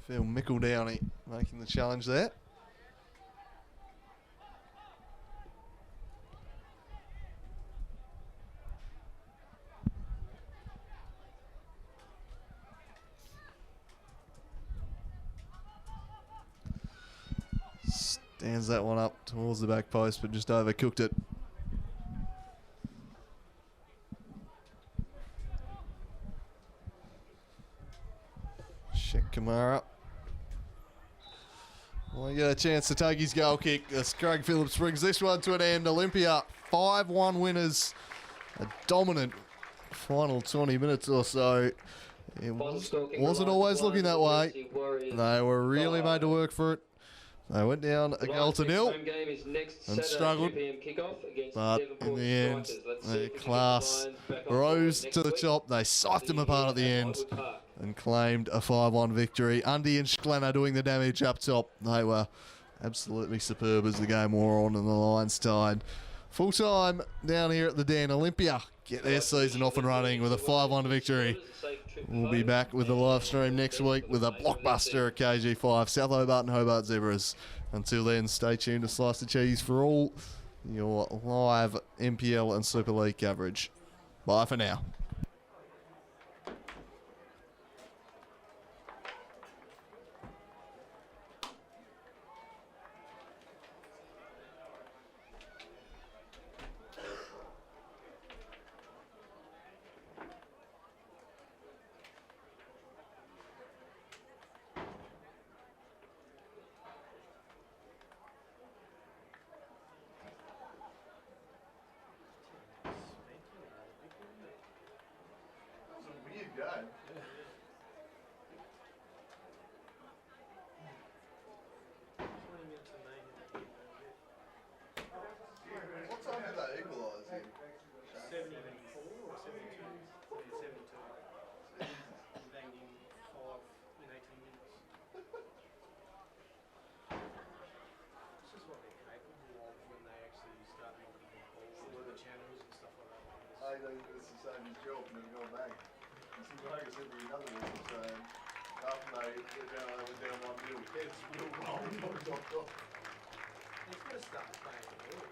Phil Mickledowney making the challenge there. Stands that one up towards the back post, but just overcooked it. Sheck Kamara. Well, he got a chance to take his goal kick. As Craig Phillips brings this one to an end. Olympia 5-1 winners. A dominant final 20 minutes or so. It wasn't always looking that way. They were really made to work for it. They went down a goal to nil and struggled, but in the end, their class rose to the top. They scythed them apart at the end and claimed a 5-1 victory. Undy and Schlenner doing the damage up top. They were absolutely superb as the game wore on and the lines tied. Full time down here at the Den. Olympia get their season off and running with a 5-1 victory. We'll be back with the live stream next week with a blockbuster at KG5, South Hobart and Hobart Zebras. Until then, stay tuned to Slice the Cheese for all your live NPL and Super League coverage. Bye for now. What time did they equalise here? 74 or 72? 72. Banged in 5 in 18 minutes. This is what they're capable of when they actually start knocking the ball through the channels and stuff like that. I think it's the same as job and then go back. And see, like I said, another one was after they went down 1-0, it's real wrong. He's got to start playing the ball.